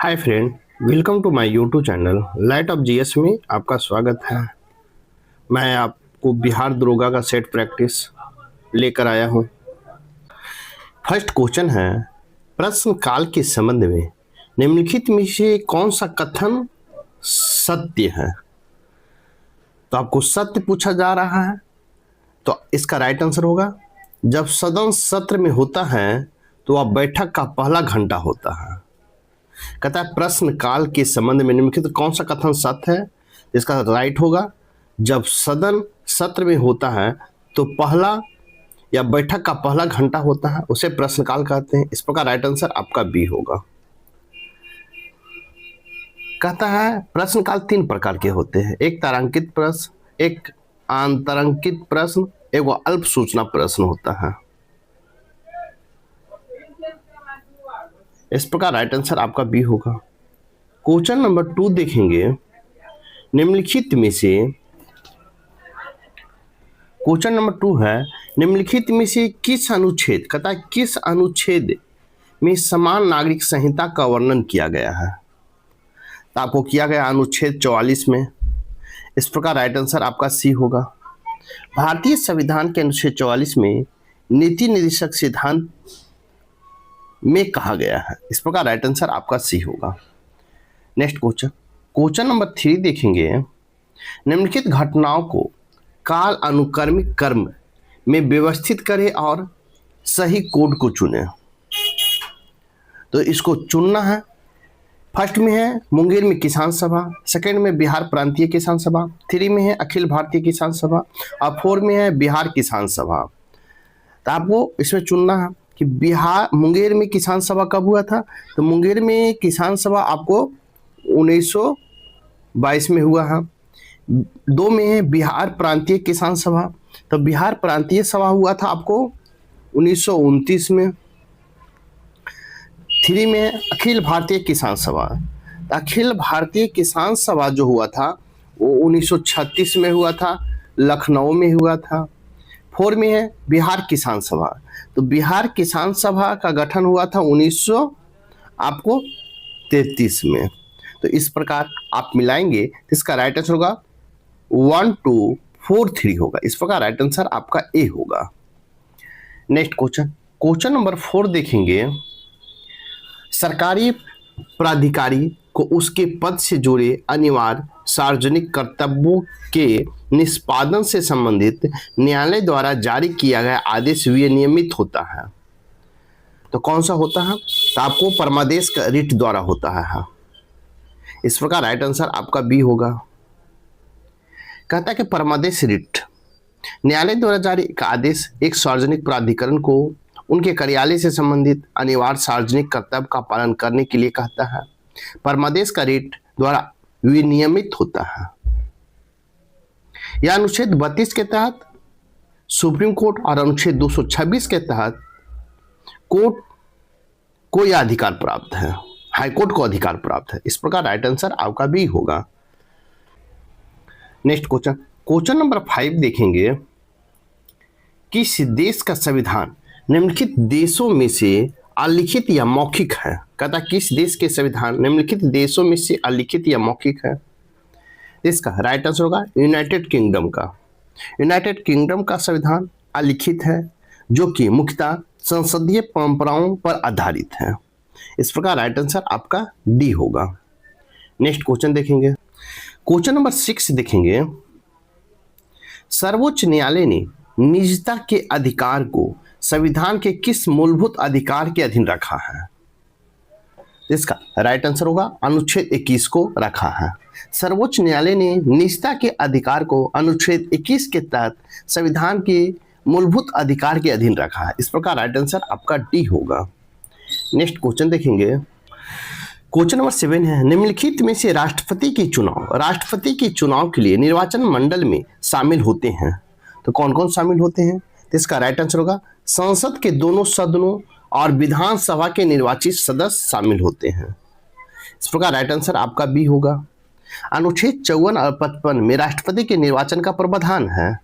Hi friend, welcome to my YouTube channel light of GS में आपका स्वागत है। मैं आपको बिहार दरोगा का सेट प्रैक्टिस लेकर आया हूँ। फर्स्ट क्वेश्चन है, प्रश्न काल के संबंध में निम्नलिखित में से कौन सा कथन सत्य है। तो आपको सत्य पूछा जा रहा है, तो इसका राइट आंसर होगा जब सदन सत्र में होता है तो वह बैठक का पहला घंटा होता है। कहता है प्रश्न काल के संबंध में निम्नलिखित कौन सा कथन सत्य है। इसका राइट होगा जब सदन सत्र में होता है तो पहला या बैठक का पहला घंटा होता है, उसे प्रश्नकाल कहते हैं। इस प्रकार राइट आंसर आपका बी होगा। कहता है प्रश्नकाल तीन प्रकार के होते हैं, एक तारांकित प्रश्न, एक आंतरंकित प्रश्न, एक वो अल्प सूचना प्रश्न होता है। इस प्रकार राइट आंसर आपका बी होगा। क्वेश्चन नंबर 2 देखेंगे, निम्नलिखित में से क्वेश्चन नंबर 2 है, निम्नलिखित में से किस अनुच्छेद, कहता है किस अनुच्छेद में समान नागरिक संहिता का वर्णन किया गया है। तो आपको किया गया अनुच्छेद 44 में। इस प्रकार राइट आंसर आपका सी होगा। भारतीय संविधान के अनुच्छेद 44 में नीति निर्देशक सिद्धांत में कहा गया है। इस प्रकार राइट आंसर आपका सी होगा। नेक्स्ट क्वेश्चन नंबर 3 देखेंगे, निम्नलिखित घटनाओं को काल अनुक्रमिक क्रम में व्यवस्थित करें और सही कोड को चुनें। तो इसको चुनना है। फर्स्ट में है मुंगेर में किसान सभा, सेकंड में बिहार प्रांतीय किसान सभा, 3 में है अखिल भारतीय किसान सभा और 4 में है बिहार किसान सभा। तो आपको इसमें चुनना है कि बिहार मुंगेर में किसान सभा कब हुआ था। तो मुंगेर में किसान सभा आपको 1922 में हुआ है। 2 में है बिहार प्रांतीय किसान सभा, तो बिहार प्रांतीय सभा हुआ था आपको 1929 में। 3 में है अखिल भारतीय किसान सभा, तो अखिल भारतीय किसान सभा जो हुआ था वो 1936 में हुआ था, लखनऊ में हुआ था। 4 में है बिहार किसान सभा, तो बिहार किसान सभा का गठन हुआ था 1933 में। तो इस प्रकार आप मिलाएंगे तो इसका राइट आंसर होगा 1 2 4 3 होगा। इस प्रकार राइट आंसर आपका ए होगा। नेक्स्ट क्वेश्चन नंबर 4 देखेंगे, सरकारी प्राधिकारी को उसके पद से जुड़े अनिवार्य सार्वजनिक कर्तव्यों के निष्पादन से संबंधित न्यायालय द्वारा जारी किया गया आदेश विनियमित होता है। तो कौन सा होता है। तो आपको परमादेश का रिट द्वारा होता है। इस प्रकार राइट आंसर आपका बी होगा। कहता है कि परमादेश रिट न्यायालय द्वारा जारी एक आदेश एक सार्वजनिक प्राधिकरण को उनके कार्यालय से संबंधित अनिवार्य सार्वजनिक कर्तव्य का पालन करने के लिए कहता है। परमादेश का रिट द्वारा विनियमित होता है। यह अनुच्छेद 32 के तहत सुप्रीम कोर्ट और अनुच्छेद 226 के तहत कोर्ट को यह अधिकार प्राप्त है, हाईकोर्ट को अधिकार प्राप्त है। इस प्रकार राइट आंसर आपका भी होगा। नेक्स्ट क्वेश्चन नंबर 5 देखेंगे, किस देश का संविधान निम्नलिखित देशों में से अलिखित या मौखिक है। कहता किस देश के संविधान निम्नलिखित देशों में से अलिखित या मौखिक है। इसका राइट आंसर होगा यूनाइटेड किंगडम का। यूनाइटेड किंगडम का संविधान अलिखित है, जो कि मुख्यतः संसदीय परंपराओं पर आधारित है। इस प्रकार राइट आंसर आपका डी होगा। नेक्स्ट क्वेश्चन देखेंगे, क्वेश्चन नंबर 6 देखेंगे, सर्वोच्च न्यायालय ने निजता के अधिकार को संविधान के किस मूलभूत अधिकार के अधीन रखा है। इसका राइट आंसर होगा अनुच्छेद 21 को रखा है। सर्वोच्च न्यायालय ने निजता के अधिकार को अनुच्छेद 21 के तहत संविधान के मूलभूत अधिकार के अधीन रखा है। इस प्रकार राइट आंसर आपका डी होगा। नेक्स्ट क्वेश्चन देखेंगे, क्वेश्चन नंबर 7 है, निम्नलिखित में से राष्ट्रपति के चुनाव के लिए निर्वाचन मंडल में शामिल होते हैं। तो कौन कौन शामिल होते हैं। तो इसका राइट आंसर होगा संसद के दोनों सदनों और विधानसभा के निर्वाचित सदस्य शामिल होते हैं। इस प्रकार राइट आंसर आपका बी होगा। अनुच्छेद 54 और 55 में राष्ट्रपति के निर्वाचन का प्रावधान है।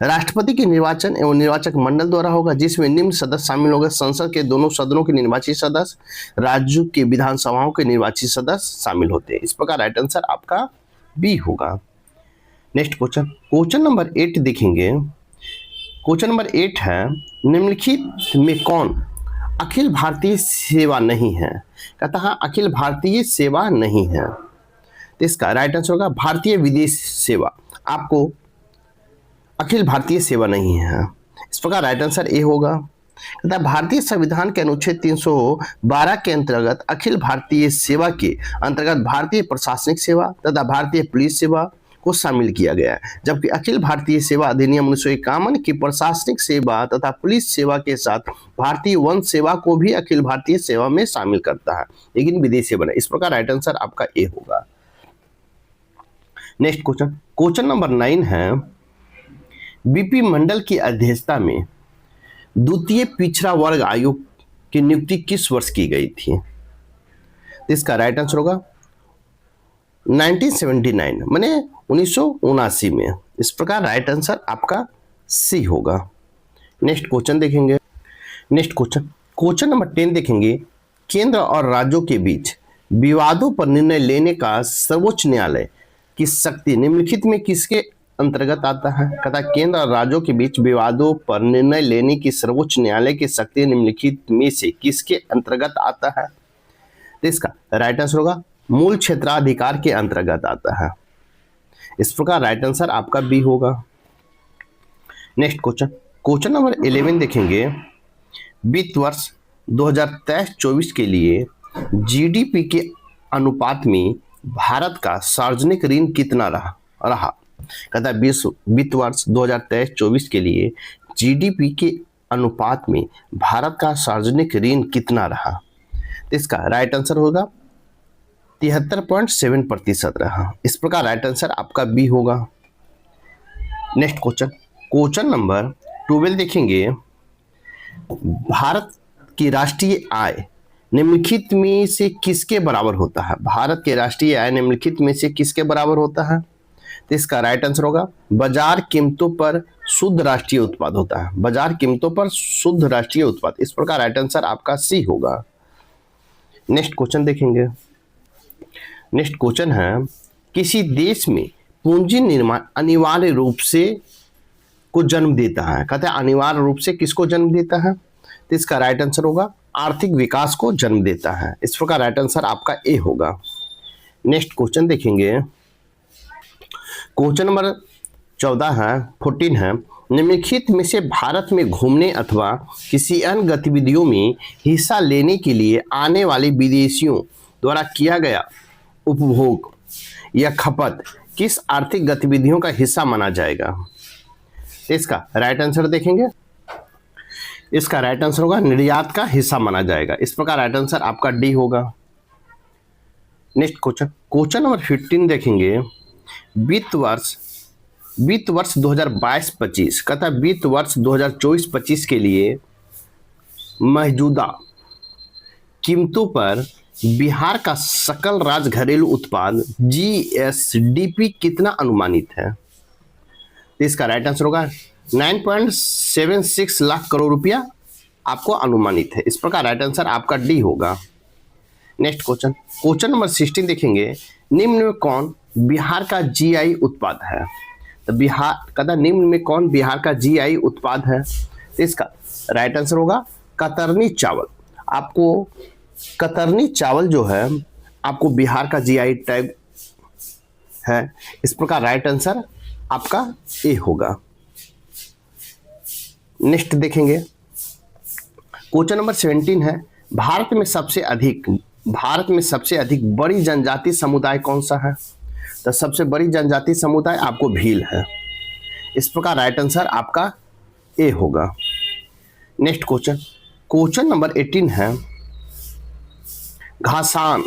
राष्ट्रपति के निर्वाचन एवं निर्वाचक मंडल द्वारा होगा, जिसमें निम्न सदस्य शामिल होंगे: संसद के दोनों सदनों के निर्वाचित सदस्य, राज्यों के विधानसभाओं के निर्वाचित सदस्य शामिल होते हैं। इस प्रकार राइट आंसर आपका बी होगा। नेक्स्ट क्वेश्चन, क्वेश्चन नंबर 8 देखेंगे। क्वेश्चन नंबर 8 है, निम्नलिखित में कौन अखिल भारतीय सेवा नहीं है? कहता है अखिल भारतीय सेवा नहीं है, तो इसका राइट आंसर होगा भारतीय विदेश सेवा। आपको अखिल भारतीय सेवा नहीं है, इस प्रकार राइट आंसर ए होगा। कहता है भारतीय संविधान के अनुच्छेद 312 के अंतर्गत अखिल भारतीय सेवा के अंतर्गत भारतीय प्रशासनिक सेवा तथा भारतीय पुलिस सेवा को शामिल किया गया है, जबकि अखिल भारतीय सेवा अधिनियम 1951 की प्रशासनिक सेवा तथा पुलिस सेवा के साथ भारतीय वन सेवा को भी अखिल भारतीय सेवा में शामिल करता है, लेकिन विदेश सेवा नहीं। इस प्रकार राइट आंसर आपका ए होगा। नेक्स्ट क्वेश्चन, क्वेश्चन नंबर 9 है, बीपी मंडल की अध्यक्षता में द्वितीय पिछड़ा वर्ग आयोग की नियुक्ति किस वर्ष की गई थी? इसका राइट आंसर होगा 1979 माने 1979 में। इस प्रकार राइट आंसर आपका सी होगा। नेक्स्ट क्वेश्चन देखेंगे। नेक्स्ट क्वेश्चन, क्वेश्चन नंबर 10 देखेंगे। केंद्र और राज्यों के बीच विवादों पर निर्णय लेने का सर्वोच्च न्यायालय की शक्ति निम्नलिखित में किसके अंतर्गत आता है? कहता केंद्र और राज्यों के बीच विवादों पर निर्णय लेने की सर्वोच्च न्यायालय की शक्ति निम्नलिखित में से किसके अंतर्गत आता है? तो इसका राइट आंसर होगा मूल क्षेत्राधिकार के अंतर्गत आता है। इस प्रकार राइट आंसर आपका बी होगा। नेक्स्ट क्वेश्चन, क्वेश्चन नंबर 11 देखेंगे। वित्त वर्ष 2023-24 के लिए जीडीपी के अनुपात में भारत का सार्वजनिक ऋण कितना रहा? कहता है वित्त वर्ष 2023-24 के लिए जीडीपी के अनुपात में भारत का सार्वजनिक ऋण कितना रहा? इसका राइट आंसर होगा 73.7% रहा। इस प्रकार राइट आंसर आपका बी होगा। नेक्स्ट क्वेश्चन, क्वेश्चन नंबर 12 देखेंगे। भारत की राष्ट्रीय आय निम्नलिखित में से किसके बराबर होता है? भारत के राष्ट्रीय आय निम्नलिखित में से किसके बराबर होता है? तो इसका राइट आंसर होगा बाजार कीमतों पर शुद्ध राष्ट्रीय उत्पाद होता है। बाजार कीमतों पर शुद्ध राष्ट्रीय उत्पाद। इस प्रकार राइट आंसर आपका सी होगा। नेक्स्ट क्वेश्चन देखेंगे। नेक्स्ट क्वेश्चन है, किसी देश में पूंजी निर्माण अनिवार्य रूप से को जन्म देता है? कहते हैं अनिवार्य रूप से किसको जन्म देता है? तो इसका राइट आंसर होगा आर्थिक विकास को जन्म देता है। इस प्रकार राइट आंसर आपका ए होगा। नेक्स्ट क्वेश्चन देखेंगे। क्वेश्चन नंबर 14 है, निम्नलिखित में से भारत में घूमने अथवा किसी अन्य गतिविधियों में हिस्सा लेने के लिए आने वाले विदेशियों द्वारा किया गया उपभोग या खपत किस आर्थिक गतिविधियों का हिस्सा माना जाएगा? इसका राइट आंसर देखेंगे। इसका राइट आंसर होगा निर्यात का हिस्सा माना जाएगा। इस प्रकार राइट आंसर आपका डी होगा। नेक्स्ट क्वेश्चन, क्वेश्चन नंबर 15 देखेंगे। वित्त वर्ष 2022-25 कहता है वित्त वर्ष 2024-25 के लिए मौजूदा कीमतों पर बिहार का सकल राज्य घरेलू उत्पाद जीएसडीपी कितना अनुमानित है? इसका राइट आंसर होगा 9.76 लाख करोड़ रुपया आपको अनुमानित है। इस प्रकार राइट आंसर आपका डी होगा। नेक्स्ट क्वेश्चन, क्वेश्चन नंबर 16 देखेंगे। निम्न में कौन बिहार का जीआई उत्पाद है? तो बिहार कहता निम्न में कौन बिहार का जीआई उत्पाद है? तो इसका राइट आंसर होगा कतरनी चावल। आपको कतरनी चावल जो है आपको बिहार का जीआई टैग है। इस प्रकार राइट आंसर आपका ए होगा। नेक्स्ट देखेंगे। क्वेश्चन नंबर 17 है, भारत में सबसे अधिक बड़ी जनजाति समुदाय कौन सा है? तो सबसे बड़ी जनजाति समुदाय आपको भील है। इस प्रकार राइट आंसर आपका ए होगा। नेक्स्ट क्वेश्चन, क्वेश्चन नंबर 18 है, घासान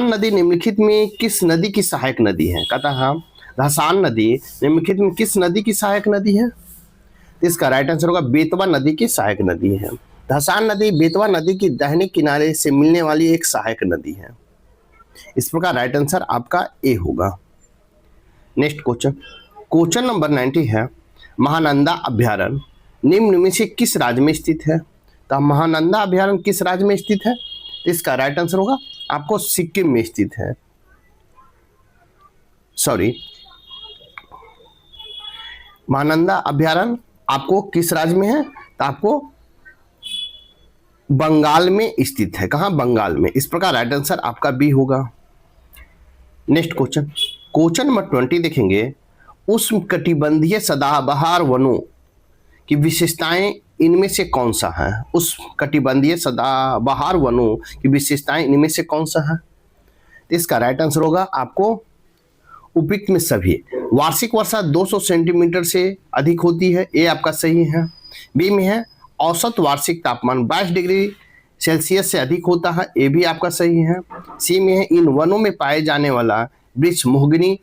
नदी निम्नलिखित में किस नदी की सहायक नदी है? कहता है घासान नदी निम्नलिखित में किस नदी की सहायक नदी है? इसका राइट आंसर होगा बेतवा नदी की सहायक नदी है। घासान नदी बेतवा नदी की दाहिने किनारे से मिलने वाली एक सहायक नदी है। इस प्रकार राइट आंसर आपका ए होगा। नेक्स्ट क्वेश्चन, क्वेश्चन नंबर 90 है, महानंदा अभ्यारण्य निम्न में से किस राज्य में स्थित है? तो महानंदा अभ्यारण्य किस राज्य में स्थित है? तो इसका राइट आंसर होगा आपको सिक्किम में स्थित है। सॉरी, महानंदा अभ्यारण्य आपको किस राज्य में है? तो आपको बंगाल में स्थित है। कहां? बंगाल में। इस प्रकार राइट आंसर आपका बी होगा। नेक्स्ट क्वेश्चन, क्वेश्चन नंबर 20 देखेंगे, उष्णकटिबंधीय सदाबहार वनों की विशेषताएं इनमें से कौन सा है? उष्णकटिबंधीय सदाबहार वनों की विशेषताएं इनमें से कौन सा है? इसका राइट आंसर होगा आपको उपयुक्त में सभी। वार्षिक वर्षा 200 सेंटीमीटर से अधिक होती है, ये आपका सही है। बी में है औसत वार्षिक तापमान 22 डिग्री सेल्सियस से अधिक होता है, ये भी आपका सही है। सी में है इन वनों में पाए जाने वाला वृक्ष मोहगनी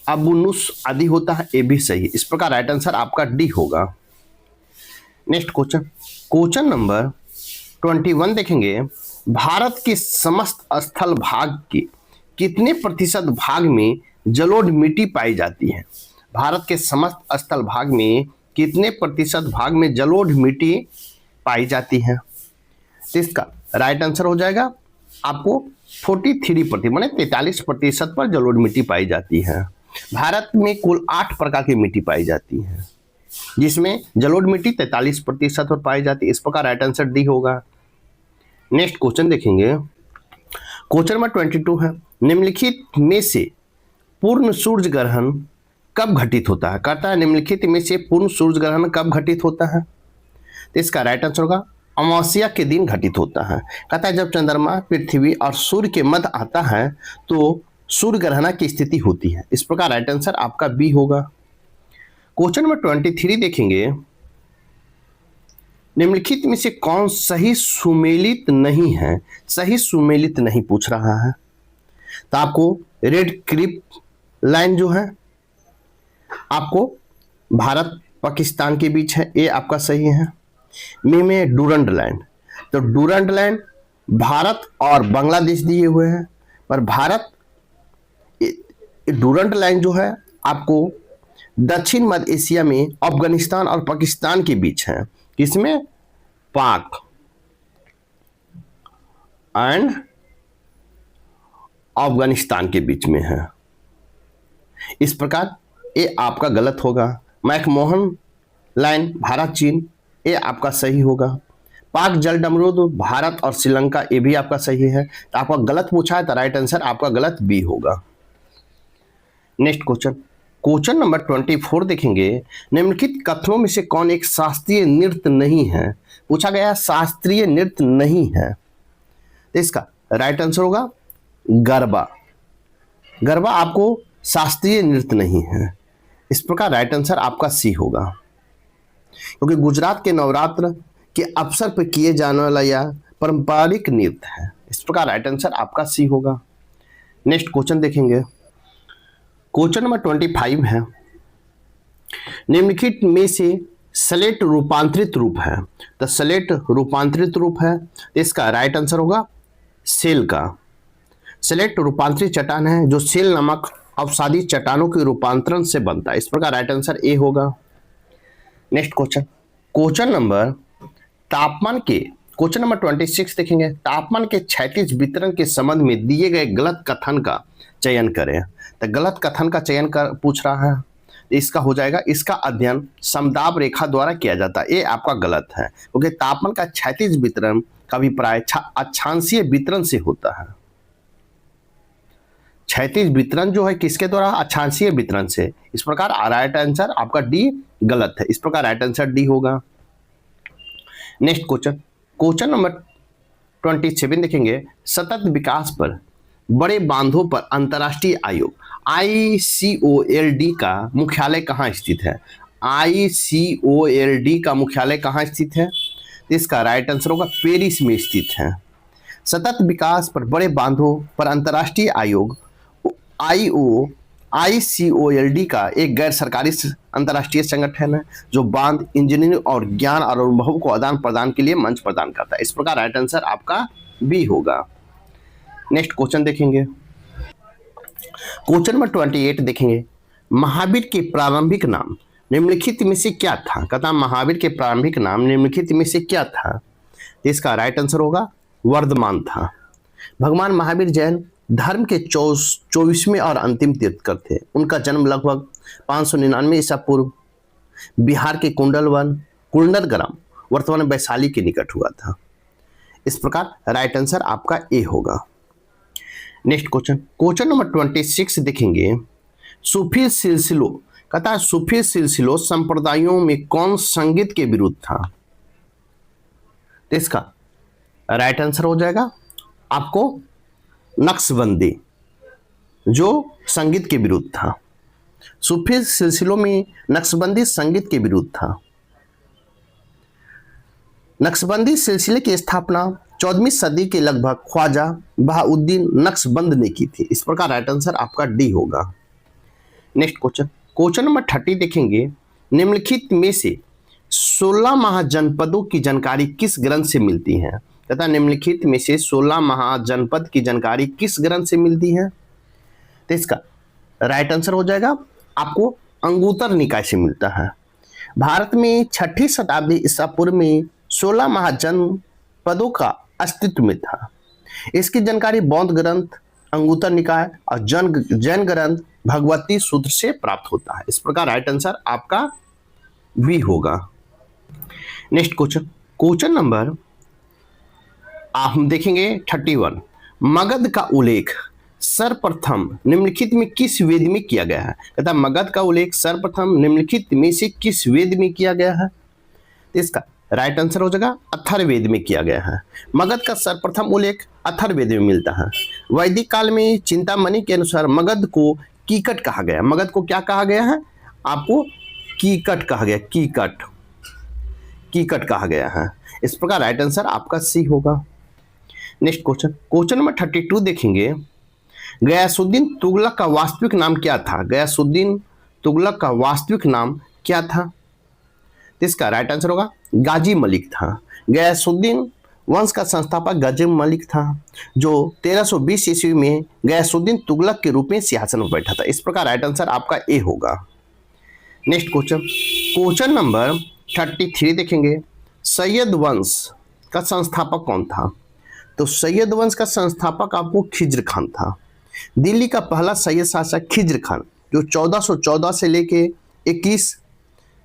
अबुनुस आदि होता है, ये भी सही। इस प्रकार राइट आंसर आपका डी होगा। नेक्स्ट क्वेश्चन, क्वेश्चन नंबर 21 देखेंगे, भारत के समस्त स्थल भाग के कितने प्रतिशत भाग में जलोढ़ मिट्टी पाई जाती है? भारत के समस्त स्थल भाग में कितने प्रतिशत भाग में जलोढ़ मिट्टी पाई जाती है? तो इसका राइट आंसर हो जाएगा आपको 43% माने 43% पर जलोढ़ मिट्टी पाई जाती है। भारत में कुल 8 प्रकार की मिट्टी पाई जाती है, जिसमें जलोढ़ मिट्टी 43% पर पाई जाती है। इस प्रकार राइट आंसर डी होगा। नेक्स्ट क्वेश्चन देखेंगे, क्वेश्चन नंबर 22 है, निम्नलिखित में से पूर्ण सूर्य ग्रहण कब घटित होता है? कहता है निम्नलिखित में से पूर्ण सूर्य ग्रहण कब घटित होता है? तो इसका राइट आंसर होगा अमावस्या के दिन घटित होता है। कहता है जब चंद्रमा पृथ्वी और सूर्य के मध्य आता है तो सूर्य ग्रहण की स्थिति होती है। इस प्रकार राइट आंसर आपका बी होगा। क्वेश्चन नंबर 23 देखेंगे, निम्नलिखित में से कौन सही सुमेलित नहीं है? सही सुमेलित नहीं पूछ रहा है, तो आपको रेड क्लिफ लाइन जो है आपको भारत पाकिस्तान के बीच है, ये आपका सही है। में डूरंड लाइन, तो डूरंड लाइन भारत और बांग्लादेश दिए हुए हैं, पर भारत डूरंड लाइन जो है आपको दक्षिण मध्य एशिया में अफगानिस्तान और पाकिस्तान के बीच है। किसमें? पाक एंड अफगानिस्तान के बीच में है। इस प्रकार ये आपका गलत होगा। मैकमोहन लाइन भारत चीन, ये आपका सही होगा। पाक जल डमरूद भारत और श्रीलंका, ये भी आपका सही है। तो आपका गलत पूछा है तो राइट आंसर आपका गलत बी होगा। नेक्स्ट क्वेश्चन, क्वेश्चन नंबर 24 देखेंगे, निम्नलिखित कथनों में से कौन एक शास्त्रीय नृत्य नहीं है? पूछा गया शास्त्रीय नृत्य नहीं है, तो इसका राइट आंसर होगा गरबा। गरबा आपको शास्त्रीय नृत्य नहीं है। इस प्रकार राइट आंसर आपका सी होगा, क्योंकि गुजरात के नवरात्र के अवसर पर किए जाने वाला यह पारंपरिक नृत्य है। इस प्रकार राइट आंसर आपका सी होगा। नेक्स्ट क्वेश्चन देखेंगे, क्वेश्चन नंबर 25 है, निम्नलिखित में से स्लेट रूपांतरित रूप है? तो स्लेट रूपांतरित रूप है, इसका राइट आंसर होगा सेल का। स्लेट रूपांतरित चट्टान है जो सेल नामक अवसादी चट्टानों के रूपांतरण से बनता है। इस प्रकार राइट आंसर ए होगा। नेक्स्ट क्वेश्चन, क्वेश्चन नंबर तापमान के क्वेश्चन नंबर 26 देखेंगे, तापमान के क्षैतिज वितरण के संबंध में दिए गए गलत कथन का चयन करें। तो गलत कथन का चयन कर पूछ रहा है, इसका हो जाएगा, इसका अध्ययन समदाब रेखा द्वारा किया जाता है। ये आपका गलत है, क्योंकि तापमान का क्षैतिज वितरण का अभिप्राय अक्षांशीय वितरण से होता है। क्षैतिज वितरण जो है किसके द्वारा? अक्षांशीय वितरण से। इस प्रकार राइट आंसर आपका डी गलत है। इस प्रकार राइट आंसर डी होगा। नेक्स्ट क्वेश्चन, क्वेश्चन नंबर 27 देखेंगे, सतत विकास पर बड़े बांधों पर अंतर्राष्ट्रीय आयोग ICOLD का मुख्यालय कहाँ स्थित है? ICOLD का मुख्यालय कहाँ स्थित है? इसका राइट आंसर होगा पेरिस में स्थित है। सतत विकास पर बड़े बांधों पर अंतर्राष्ट्रीय आयोग ICOLD का एक गैर सरकारी अंतर्राष्ट्रीय संगठन है जो बांध इंजीनियरिंग और ज्ञान और अनुभव को आदान प्रदान के लिए मंच प्रदान करता है। इस प्रकार राइट आंसर आपका बी होगा। नेक्स्ट क्वेश्चन देखेंगे, क्वेश्चन नंबर 28 देखेंगे, महावीर के प्रारंभिक नाम निम्नलिखित में से क्या था? कहता महावीर के प्रारंभिक नाम निम्नलिखित में से क्या था? तो इसका राइट आंसर होगा वर्धमान था। भगवान महावीर जैन धर्म के 24वें और अंतिम तीर्थकर थे। उनका जन्म लगभग 599 ईसा पूर्व बिहार के कुंडलग्राम वर्तमान वैशाली के निकट हुआ था। इस प्रकार राइट आंसर आपका ए होगा। नेक्स्ट क्वेश्चन नंबर 26 देखेंगे। सूफी सिलसिलों, कहता है सूफी सिलसिलों संप्रदायों में कौन संगीत के विरुद्ध था? तो इसका राइट आंसर हो जाएगा आपको नक्शबंदी, जो संगीत के विरुद्ध था। सूफी सिलसिलों में नक्शबंदी संगीत के विरुद्ध था। नक्शबंदी सिलसिले की स्थापना 14वीं सदी के लगभग ख्वाजा बहाउद्दीन नक्शबंद ने की थी। इस प्रकार राइट आंसर आपका डी होगा। नेक्स्ट क्वेश्चन नंबर 30 देखेंगे। निम्नलिखित में से 16 महाजनपदों की जानकारी किस ग्रंथ से मिलती है? तथा निम्नलिखित में से 16 महाजनपद की जानकारी किस ग्रंथ से मिलती है? तो इसका राइट आंसर हो जाएगा आपको अंगुत्तर निकाय से मिलता है। भारत में 6ठी शताब्दी ईसा पूर्व में 16 महाजनपदों का अस्तित्व में था। इसकी जानकारी बौद्ध ग्रंथ अंगुत्तर निकाय और जैन ग्रंथ भगवती सूत्र से प्राप्त होता है। इस प्रकार राइट आंसर आपका बी होगा। नेक्स्ट क्वेश्चन नंबर हम देखेंगे 31। मगध का उल्लेख सर्वप्रथम निम्नलिखित में किस वेद में किया गया है? कहता मगध का उल्लेख सर्वप्रथम निम्नलिखित में से किस वेद में किया गया है? इसका राइट आंसर हो जाएगा अथर्ववेद में किया गया है। मगध का सर्वप्रथम उल्लेख अथर्ववेद में मिलता है। वैदिक काल में चिंतामणि के अनुसार मगध को कीकट कहा गया। मगध को क्या कहा गया है? आपको कीकट कहा गया। कीकट कहा गया है। इस प्रकार राइट आंसर आपका सी होगा। नेक्स्ट क्वेश्चन नंबर 32 देखेंगे। गयासुद्दीन तुगलक का वास्तविक नाम क्या था? गयासुद्दीन तुगलक का वास्तविक नाम क्या था? इसका राइट आंसर होगा गाजी मलिक था। गयासुद्दीन वंश का संस्थापक गाजी मलिक था, जो 1320 ईस्वी में गयासुद्दीन तुगलक के रूप में सिंहासन पर बैठा था। इस प्रकार राइट आंसर आपका ए होगा। नेक्स्ट क्वेश्चन नंबर 33 देखेंगे। सैयद वंश का संस्थापक कौन था? तो सैयद वंश का संस्थापक आपको खिज्र खान था। दिल्ली का पहला सैयद शासक खिज्र खान, जो 1414 से लेके 21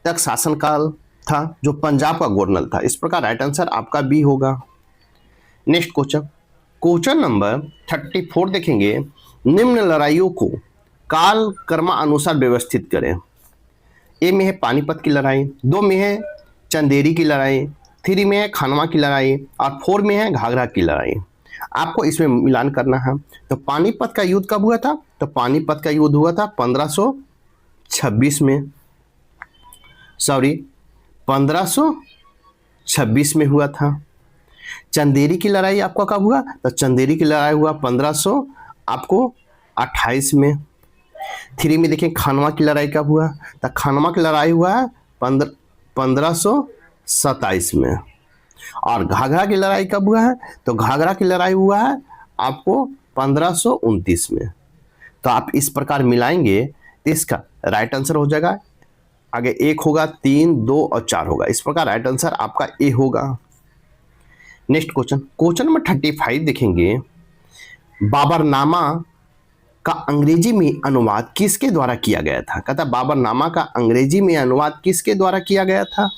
तक शासनकाल था, जो पंजाब का गवर्नर था। इस प्रकार राइट आंसर आपका बी होगा। नेक्स्ट क्वेश्चन नंबर 34 देखेंगे। निम्न लड़ाइयों को काल क्रमानुसार व्यवस्थित करें। ए में है पानीपत की लड़ाई, 2 में है चंदेरी की लड़ाई, 3 में है खानवा की लड़ाई और 4 में है घाघरा की लड़ाई। आपको इसमें मिलान करना है। तो पानीपत का युद्ध कब हुआ था? तो पानीपत का युद्ध हुआ था 1526 में, 1526 में हुआ था। चंदेरी की लड़ाई आपका कब हुआ? तो चंदेरी की लड़ाई हुआ 1528 में। 3 में देखें खानवा की लड़ाई कब हुआ? तो खानवा की लड़ाई हुआ है 1527 में। और घाघरा की लड़ाई कब हुआ है? तो घाघरा की लड़ाई हुआ है आपको 1529 में। तो आप इस प्रकार मिलाएंगे तो इसका राइट आंसर हो जाएगा, आगे 1 होगा, 3, 2 और 4 होगा। इस प्रकार राइट आंसर आपका ए होगा। नेक्स्ट क्वेश्चन नंबर 35 देखेंगे। बाबरनामा का अंग्रेजी में अनुवाद किसके द्वारा किया गया था? कहता बाबरनामा का अंग्रेजी में अनुवाद किसके द्वारा किया गया था?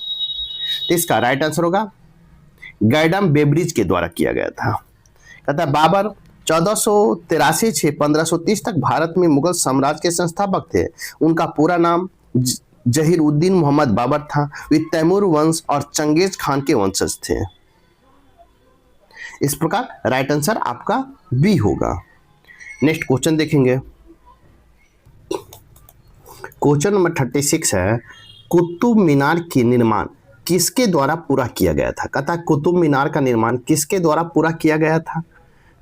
तो इसका राइट आंसर होगा गैडम बेब्रिज के द्वारा किया गया था। कहता बाबर 1483 से 1530 तक भारत में मुगल साम्राज्य के संस्थापक थे। उनका पूरा नाम जहीरुद्दीन मोहम्मद बाबर था। वे तैमूर वंश और चंगेज खान के वंशज थे। इस प्रकार राइट आंसर आपका बी होगा। नेक्स्ट क्वेश्चन देखेंगे। क्वेश्चन नंबर 36 है। कुतुब मीनार के निर्माण किसके द्वारा पूरा किया गया था? कहता कुतुब मीनार का निर्माण किसके द्वारा पूरा किया गया था?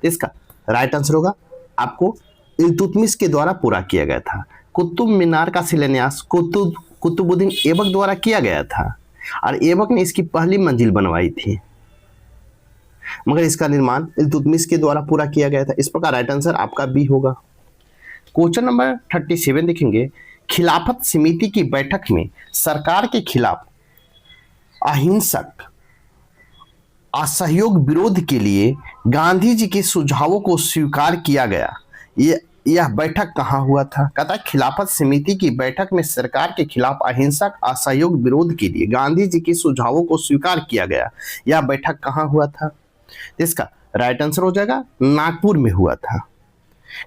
इसका राइट आंसर होगा आपको इल्तुतमिश के द्वारा पूरा किया गया था। कुतुब मीनार का शिलान्यास कुतुबुद्दीन ऐबक द्वारा किया गया था और ऐबक ने इसकी पहली मंजिल बनवाई थी, मगर इसका निर्माण इल्तुतमिश के द्वारा पूरा किया गया था। इस प्रकार राइट आंसर आपका बी होगा। क्वेश्चन नंबर 37 देखेंगे। खिलाफत समिति की बैठक में सरकार के खिलाफ अहिंसक असहयोग विरोध के लिए गांधी जी के सुझावों को स्वीकार किया गया। यह बैठक कहाँ हुआ था? कहता है खिलाफत समिति की बैठक में सरकार के खिलाफ अहिंसक असहयोग विरोध के लिए गांधी जी के सुझावों को स्वीकार किया गया। यह बैठक कहाँ हुआ था? इसका राइट आंसर हो जाएगा नागपुर में हुआ था।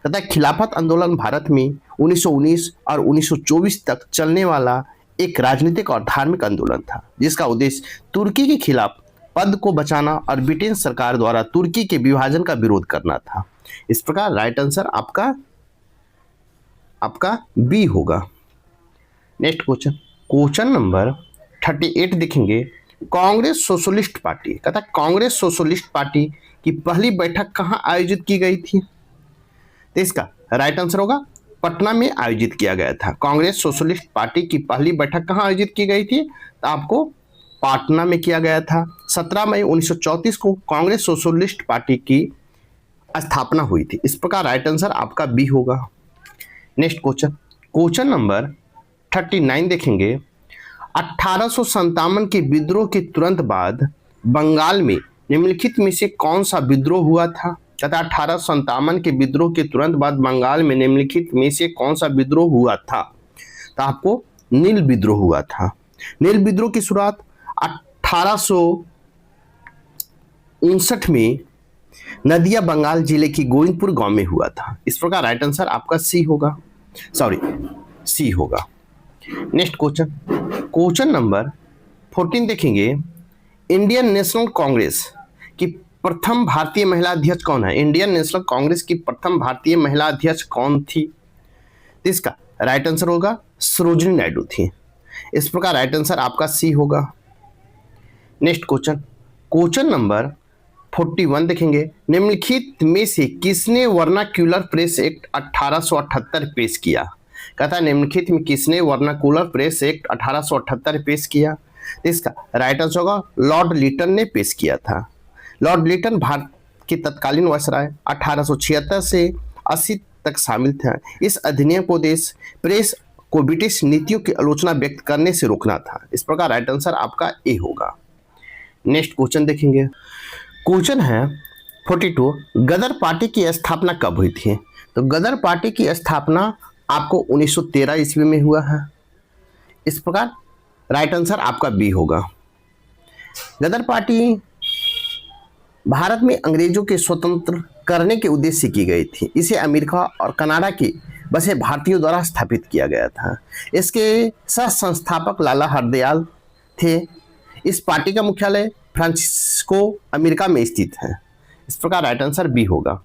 कहता है खिलाफत आंदोलन भारत में 1919 और 1924 तक चलने वाला एक राजनीतिक और धार्मिक आंदोलन था, जिसका उद्देश्य तुर्की के खिलाफ पद को बचाना और ब्रिटेन सरकार द्वारा तुर्की के विभाजन का विरोध करना था। इस प्रकार राइट आंसर आपका बी होगा। नेक्स्ट क्वेश्चन नंबर 38 देखेंगे। कांग्रेस सोशलिस्ट पार्टी, कहता है कांग्रेस सोशलिस्ट पार्टी की पहली बैठक कहाँ आयोजित की गई थी? तो इसका राइट आंसर होगा पटना में आयोजित किया गया था। कांग्रेस सोशलिस्ट पार्टी की पहली बैठक कहाँ आयोजित की गई थी? तो आपको पटना में किया गया था। 17 मई 1934 को कांग्रेस सोशलिस्ट पार्टी की स्थापना हुई थी। इस प्रकार राइट आंसर आपका बी होगा। नेक्स्ट क्वेश्चन नंबर 39 देखेंगे। 1857 के विद्रोह के तुरंत बाद बंगाल में निम्नलिखित में से कौन सा विद्रोह हुआ था? कहता 1857 के विद्रोह के तुरंत बाद बंगाल में निम्नलिखित में से कौन सा विद्रोह हुआ था? तो आपको नील विद्रोह हुआ था। नील विद्रोह की शुरुआत 1859 में नदिया बंगाल जिले की गोविंदपुर गांव में हुआ था। इस प्रकार राइट आंसर आपका सी होगा। नेक्स्ट क्वेश्चन नंबर 14 देखेंगे। इंडियन नेशनल कांग्रेस की प्रथम भारतीय महिला अध्यक्ष कौन है? इंडियन नेशनल कांग्रेस की प्रथम भारतीय महिला अध्यक्ष कौन थी? इसका राइट आंसर होगा सरोजिनी नायडू थी। इस प्रकार राइट आंसर आपका सी होगा। नेक्स्ट क्वेश्चन नंबर 41 देखेंगे। निम्नलिखित में से किसने वर्नाक्यूलर प्रेस एक्ट 1878 पेश किया? कहता है निम्नलिखित में किसने वर्नाक्यूलर प्रेस एक्ट 1878 पेश किया? इसका राइट आंसर होगा लॉर्ड लिटन ने पेश किया था। लॉर्ड लिटन भारत के तत्कालीन वायसराय 1876 से 80 तक शामिल थे। इस अधिनियम को प्रेस को ब्रिटिश नीतियों की आलोचना व्यक्त करने से रोकना था। इस प्रकार राइट आंसर आपका ए होगा। नेक्स्ट क्वेश्चन देखेंगे। क्वेश्चन है 42। गदर पार्टी की स्थापना कब हुई थी? तो गदर पार्टी की स्थापना आपको 1913 ईस्वी में हुआ है। इस प्रकार राइट आंसर आपका बी होगा। गदर पार्टी भारत में अंग्रेजों के स्वतंत्र करने के उद्देश्य से की गई थी। इसे अमेरिका और कनाडा के बसे भारतीयों द्वारा स्थापित किया गया था। इसके सह संस्थापक लाला हरदयाल थे। इस पार्टी का मुख्यालय फ्रांसिस्को अमेरिका में स्थित है। इस प्रकार राइट आंसर बी होगा।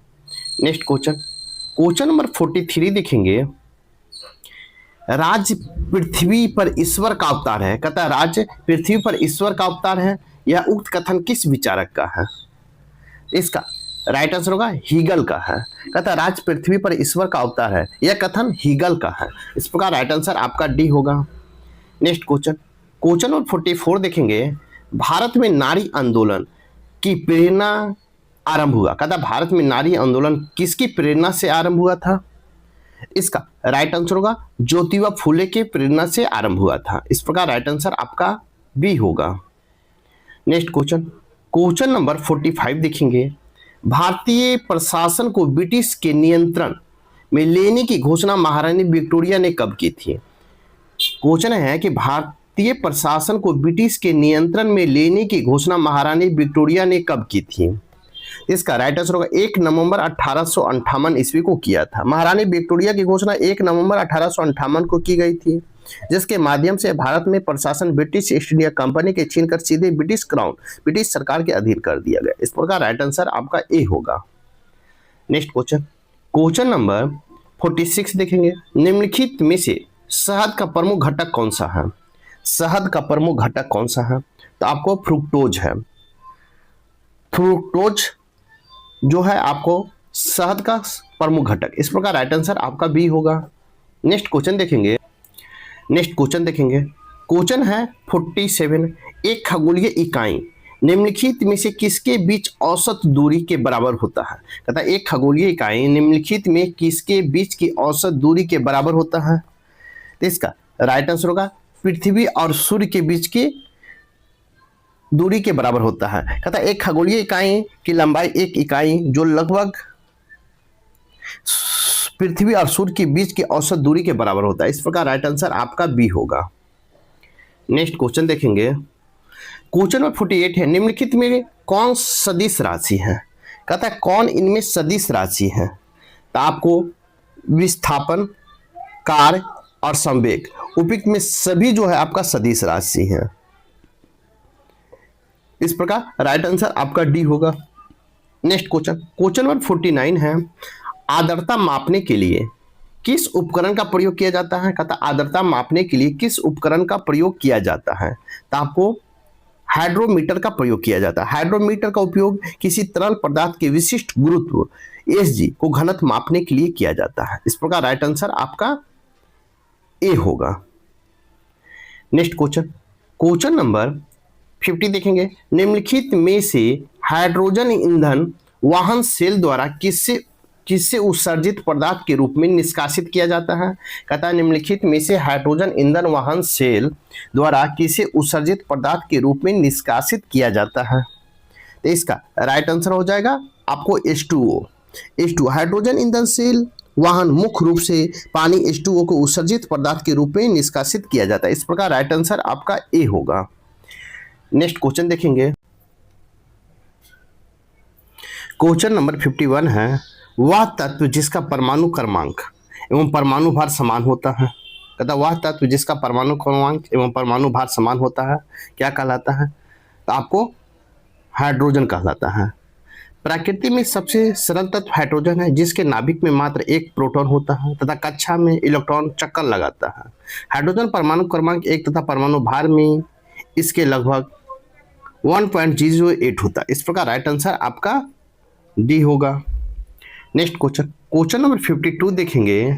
नेक्स्ट क्वेश्चन नंबर 43 देखेंगे। राज्य पृथ्वी पर ईश्वर का अवतार है। कहता है राज्य पृथ्वी पर ईश्वर का अवतार है। यह उक्त कथन किस विचारक का है? इसका राइट आंसर होगा हीगल का है। कहता है राज्य पृथ्वी पर ईश्वर का अवतार है। यह कथन हीगल का है। इस प्रकार राइट आंसर आपका डी होगा। नेक्स्ट क्वेश्चन नंबर 44 देखेंगे। भारत में नारी आंदोलन की प्रेरणा आरंभ हुआ। कहता भारत में नारी आंदोलन किसकी प्रेरणा से आरंभ हुआ था? इसका राइट आंसर होगा ज्योतिबा फुले के प्रेरणा से आरंभ हुआ था। इस प्रकार राइट आंसर आपका बी होगा। नेक्स्ट क्वेश्चन नंबर 45 देखेंगे। भारतीय प्रशासन को ब्रिटिश के नियंत्रण में लेने की घोषणा महारानी विक्टोरिया ने कब की थी? क्वेश्चन है कि भारतीय प्रशासन को ब्रिटिश के नियंत्रण में लेने की घोषणा महारानी विक्टोरिया ने कब की थी? इसका राइट आंसर होगा 1 नवंबर 1858 ईस्वी को किया था। महारानी विक्टोरिया की घोषणा 1 नवंबर 1858 को की गई थी, जिसके माध्यम से भारत में प्रशासन ब्रिटिश ईस्ट इंडिया कंपनी के छीनकर सीधे ब्रिटिश सरकार के अधीन कर दिया गया। इस प्रकार राइट आंसर आपका ए होगा। नेक्स्ट क्वेश्चन नंबर 46 देखेंगे। निम्नलिखित में से शहद का प्रमुख घटक कौन सा है? शहद का प्रमुख घटक कौन सा है? तो आपको फ्रुक्टोज है। फ्रुक्टोज जो है आपको शहद का प्रमुख घटक। इस प्रकार राइट आंसर आपका बी होगा। नेक्स्ट क्वेश्चन देखेंगे। क्वेश्चन है 47। एक खगोलीय इकाई निम्नलिखित में से किसके बीच औसत दूरी के बराबर होता है? कहता है एक खगोलीय इकाई निम्नलिखित में किसके बीच की औसत दूरी के बराबर होता है? तो इसका राइट आंसर होगा पृथ्वी और सूर्य के बीच की दूरी के बराबर होता है। कहता है एक खगोलीय इकाई की लंबाई एक इकाई जो लगभग पृथ्वी और सूर्य के बीच की औसत दूरी के बराबर होता है। इस प्रकार राइट आंसर आपका बी होगा। नेक्स्ट क्वेश्चन देखेंगे, क्वेश्चन नंबर 48 है, निम्नलिखित में कौन सदिश राशि है? कहता है कौन इनमें सदिश राशि है? तो आपको विस्थापन, कार्य और संवेग, उपयुक्त में सभी जो है आपका सदिश राशि है। इस प्रकार राइट आंसर आपका डी होगा। नेक्स्ट क्वेश्चन, क्वेश्चन नंबर 49 है, आर्द्रता मापने के लिए किस उपकरण का प्रयोग किया जाता है? कहता आर्द्रता मापने के लिए किस उपकरण का प्रयोग किया जाता है? तो आपको हाइड्रोमीटर का प्रयोग किया जाता है। हाइड्रोमीटर का उपयोग किसी तरल पदार्थ के विशिष्ट गुरुत्व Hg को घनत्व मापने के लिए किया जाता है। इस प्रकार राइट आंसर आपका ए होगा। नेक्स्ट क्वेश्चन, क्वेश्चन नंबर 50 देखेंगे, निम्नलिखित में से हाइड्रोजन ईंधन वाहन सेल द्वारा किससे उत्सर्जित पदार्थ के रूप में निष्कासित किया जाता है? कहता है निम्नलिखित में से हाइड्रोजन ईंधन वाहन सेल द्वारा किसे उत्सर्जित पदार्थ के रूप में निष्कासित किया जाता है? तो इसका राइट आंसर हो जाएगा आपको H2O। H2O हाइड्रोजन ईंधन सेल वाहन मुख्य रूप से पानी H2O को उत्सर्जित पदार्थ के रूप में निष्कासित किया जाता है। इस प्रकार राइट आंसर आपका ए होगा। नेक्स्ट क्वेश्चन देखेंगे, क्वेश्चन नंबर 51 है, वह तत्व जिसका परमाणु क्रमांक एवं परमाणु भार समान होता है? कहता वह तत्व जिसका परमाणु क्रमांक एवं परमाणु भार समान होता है क्या कहलाता है? तो आपको हाइड्रोजन कहलाता है। प्रकृति में सबसे सरल तत्व हाइड्रोजन है, जिसके नाभिक में मात्र एक प्रोटॉन होता है तथा कक्षा में इलेक्ट्रॉन चक्कर लगाता है। हाइड्रोजन परमाणु क्रमांक 1 तथा परमाणु भार में इसके लगभग 1.008 होता है। इस प्रकार राइट आंसर आपका डी होगा। नेक्स्ट क्वेश्चन, क्वेश्चन नंबर 52 देखेंगे,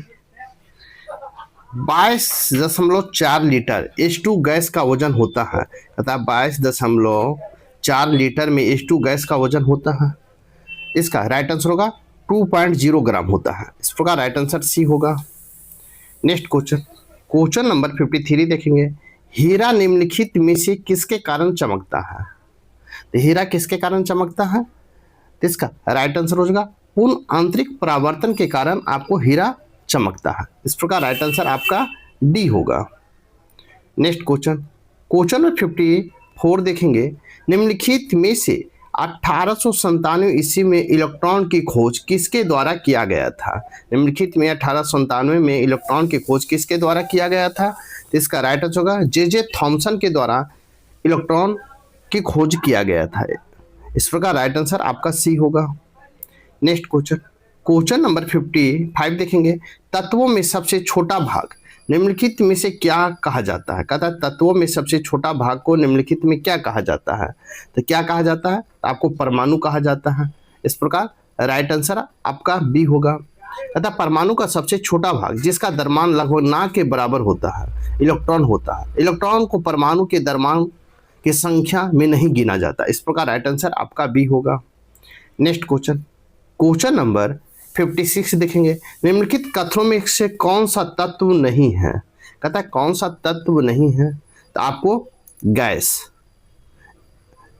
22.4 लीटर H2 गैस का वजन होता है। अतः 22.4 लीटर में H2 गैस का वजन होता है। इसका राइट आंसर होगा 2.0 ग्राम होता है। इस प्रकार राइट आंसर सी होगा। नेक्स्ट क्वेश्चन, क्वेश्चन नंबर 53 देखेंगे, हीरा निम्नलिखित में से किसके कारण चमकता है? तो हीरा किसके कारण चमकता है? तो इसका राइट आंसर हो जाएगा पूर्ण आंतरिक परावर्तन के कारण आपको हीरा चमकता है। इस प्रकार राइट आंसर आपका डी होगा। नेक्स्ट क्वेश्चन, क्वेश्चन नंबर 54 देखेंगे, निम्नलिखित में से 1897 ईस्वी में इलेक्ट्रॉन की खोज किसके द्वारा किया गया था? निम्नलिखित में 1897 में इलेक्ट्रॉन की खोज किसके द्वारा किया गया था? तो इसका राइट आंसर होगा जे थॉमसन के द्वारा इलेक्ट्रॉन की खोज किया गया था। इस प्रकार राइट आंसर आपका सी होगा। नेक्स्ट क्वेश्चन, क्वेश्चन नंबर 55 देखेंगे, तत्वों में सबसे छोटा भाग निम्नलिखित में से क्या कहा जाता है? कहता है तत्वों में सबसे छोटा भाग को निम्नलिखित में क्या कहा जाता है? तो क्या कहा जाता है? तो आपको परमाणु कहा जाता है। इस प्रकार राइट आंसर आपका बी होगा। कहता परमाणु का सबसे छोटा भाग जिसका द्रव्यमान लगभग ना के बराबर होता है इलेक्ट्रॉन होता है। इलेक्ट्रॉन को परमाणु के द्रव्यमान की संख्या में नहीं गिना जाता। इस प्रकार राइट आंसर आपका बी होगा। नेक्स्ट क्वेश्चन, क्वेश्चन नंबर 56 देखेंगे, निम्नलिखित कथनों में से कौन सा तत्व नहीं है? कहता है कौन सा तत्व नहीं है? तो आपको गैस।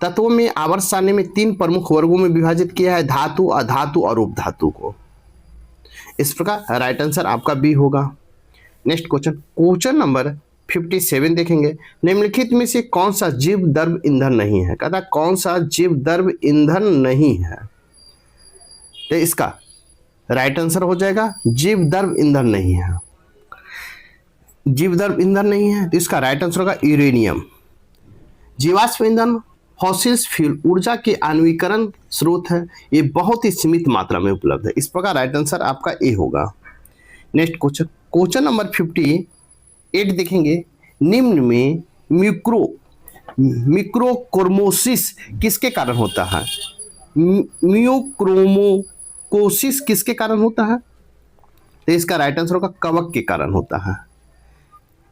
तत्वों में आवर्त सारणी में 3 प्रमुख वर्गों में विभाजित किया है, धातु, अधातु और उपधातु को। इस प्रकार राइट आंसर आपका बी होगा। नेक्स्ट क्वेश्चन, क्वेश्चन नंबर 57 देखेंगे, निम्नलिखित में से कौन सा जीव द्रव ईंधन नहीं है? कहता कौन सा जीव द्रव ईंधन नहीं है? तो इसका राइट आंसर हो जाएगा जीव द्रव ईंधन नहीं है। जीव द्रव ईंधन नहीं है तो इसका राइट आंसर होगा यूरेनियम। जीवाश्म ईंधन फॉसिल्स फ्यूल ऊर्जा के आणविकरण स्रोत है, ये बहुत ही सीमित मात्रा में उपलब्ध है। इस प्रकार राइट आंसर आपका ए होगा। नेक्स्ट क्वेश्चन, क्वेश्चन नंबर 58 देखेंगे, निम्न में म्यूक्रोकोर्मोसिस किसके कारण होता है? म्यूक्रोमोकोसिस किसके कारण होता है? तो इसका राइट आंसर होगा कवक के कारण होता है।